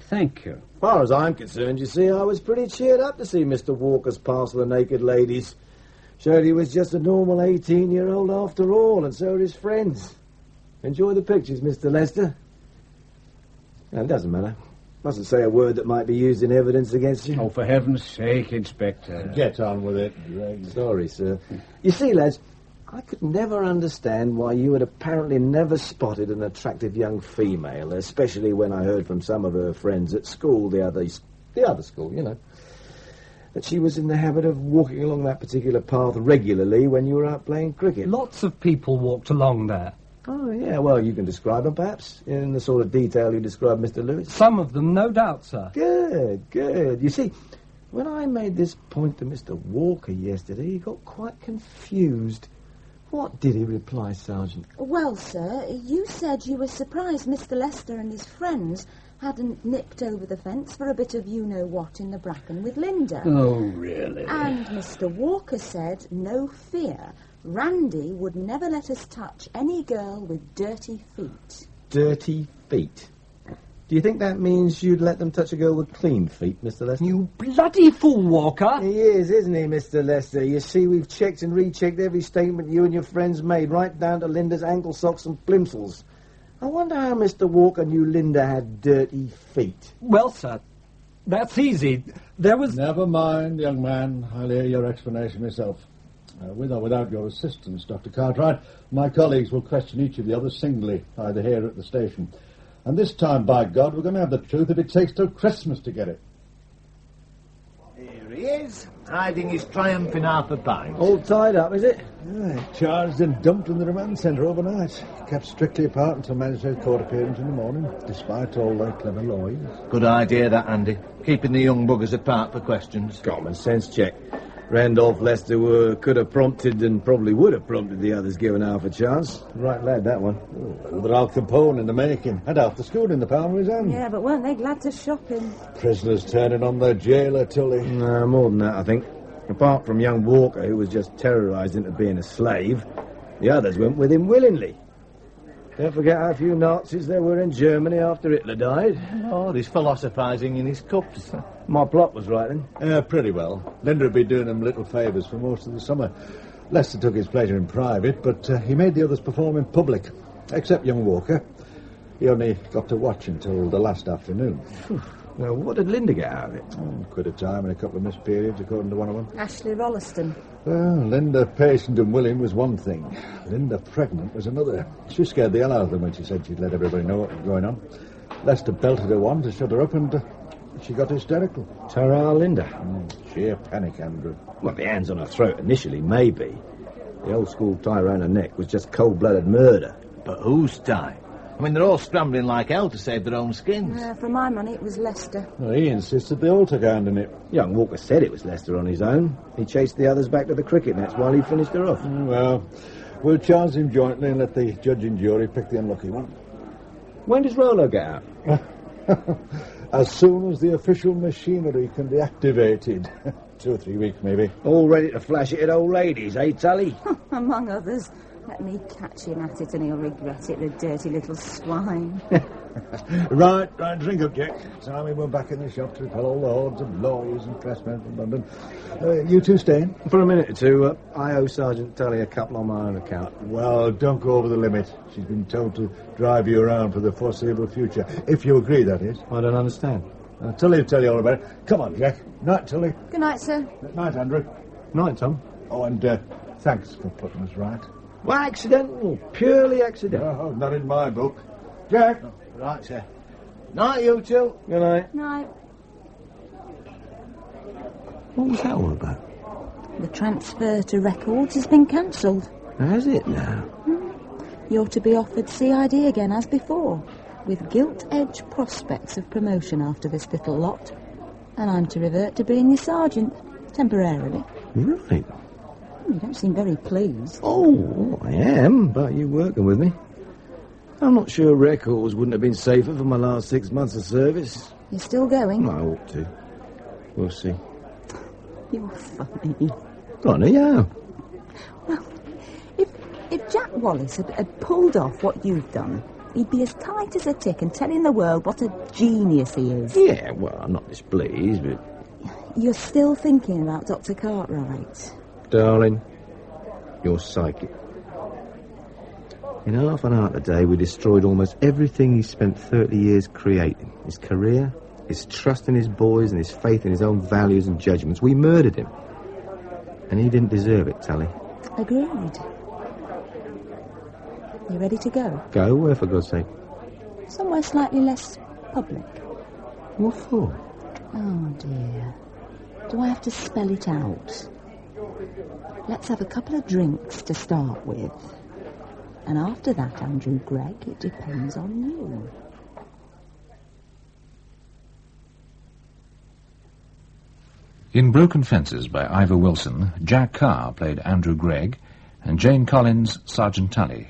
Thank you. As far as I'm concerned, you see, I was pretty cheered up to see Mr. Walker's parcel of naked ladies. Showed he was just a normal 18-year-old after all, and so are his friends. Enjoy the pictures, Mr. Lester. And it doesn't matter. Mustn't say a word that might be used in evidence against you. Oh, for heaven's sake, Inspector. Get on with it, Greg. Sorry, sir. You see, lads, I could never understand why you had apparently never spotted an attractive young female, especially when I heard from some of her friends at school, the other school, you know, that she was in the habit of walking along that particular path regularly when you were out playing cricket. Lots of people walked along there. Oh, yeah, well, you can describe them, perhaps, in the sort of detail you described Mr. Lewis. Some of them, no doubt, sir. Good. You see, when I made this point to Mr. Walker yesterday, he got quite confused. What did he reply, Sergeant? Well, sir, you said you were surprised Mr. Lester and his friends hadn't nipped over the fence for a bit of you-know-what in the bracken with Linda. Oh, really? And Mr. Walker said, no fear, Randy would never let us touch any girl with dirty feet. Dirty feet? Do you think that means you'd let them touch a girl with clean feet, Mr. Lester? You bloody fool, Walker! He is, isn't he, Mr. Lester? You see, we've checked and rechecked every statement you and your friends made, right down to Linda's ankle socks and plimsolls. I wonder how Mr. Walker knew Linda had dirty feet. Well, sir, that's easy. There was... Never mind, young man. I'll hear your explanation myself. With or without your assistance, Dr. Cartwright, my colleagues will question each of the others singly, either here or at the station. And this time, by God, we're going to have the truth if it takes till Christmas to get it. Here he is, hiding his triumph in half a pint. All tied up, is it? Charged and dumped in the remand centre overnight. Kept strictly apart until magistrate court appearance in the morning, despite all their clever lawyers. Good idea, that, Andy. Keeping the young buggers apart for questions. Common sense check. Randolph Lester could have prompted and probably would have prompted the others given half a chance. Right lad, that one. But Al Capone in the making. Had half the school in the palm of his hand. Yeah, but weren't they glad to shop him? Prisoners turning on their jailer, Tully. No, more than that, I think. Apart from young Walker, who was just terrorised into being a slave, the others went with him willingly. Don't forget how few Nazis there were in Germany after Hitler died. Oh, he's philosophising in his cups. My plot was right then. Pretty well. Linda had been doing him little favours for most of the summer. Lester took his pleasure in private, but he made the others perform in public. Except young Walker. He only got to watch until the last afternoon. Now, what did Linda get out of it? Quit a time and a couple of missed periods, according to one of them. Ashley Rolleston. Well, Linda patient and willing was one thing. Linda pregnant was another. She scared the hell out of them when she said she'd let everybody know what was going on. Lester belted her one to shut her up, and she got hysterical. Tara Linda. Sheer panic, Andrew. Well, the hands on her throat initially, maybe. The old school tie around her neck was just cold-blooded murder. But whose tie? I mean, they're all scrambling like hell to save their own skins. For my money, it was Lester. Well, he insisted they all took a hand in it. Young Walker said it was Lester on his own. He chased the others back to the cricket nets while he finished her off. Well, we'll charge him jointly and let the judge and jury pick the unlucky one. When does Rolo get out? As soon as the official machinery can be activated. 2 or 3 weeks, maybe. All ready to flash it at old ladies, eh, Tully? Among others. Let me catch him at it and he'll regret it, the dirty little swine. Right, drink up, Jack. Time we were back in the shop to repel all the hordes of lawyers and pressmen from London. You two staying? For a minute or two. I owe Sergeant Tully a couple on my own account. Well, don't go over the limit. She's been told to drive you around for the foreseeable future. If you agree, that is. I don't understand. Tully will tell you all about it. Come on, Jack. Night, Tully. Good night, sir. Night, Andrew. Night, Tom. Oh, and thanks for putting us right. Well, accidental. Purely accidental. Oh, not in my book. Jack. Right, sir. Night, you two. Good night. Night. What was that all about? The transfer to records has been cancelled. Has it now? You're to be offered CID again as before, with gilt-edged prospects of promotion after this little lot. And I'm to revert to being your sergeant, temporarily. Right. You don't seem very pleased. Oh, I am, about you working with me. I'm not sure records wouldn't have been safer for my last 6 months of service. You're still going? I ought to. We'll see. You're funny. Funny, yeah. Well, if Jack Wallace had pulled off what you've done, he'd be as tight as a tick and telling the world what a genius he is. Yeah, well, I'm not displeased, but... You're still thinking about Dr. Cartwright? Darling, you're psychic. In half an hour today, we destroyed almost everything he spent 30 years creating. His career, his trust in his boys and his faith in his own values and judgments. We murdered him. And he didn't deserve it, Tally. Agreed. You ready to go? Go where, for God's sake? Somewhere slightly less public. What for? Oh, dear. Do I have to spell it out? Let's have a couple of drinks to start with. And after that, Andrew Gregg, it depends on you. In Broken Fences by Ivor Wilson, Jack Carr played Andrew Gregg and Jane Collins, Sergeant Tully.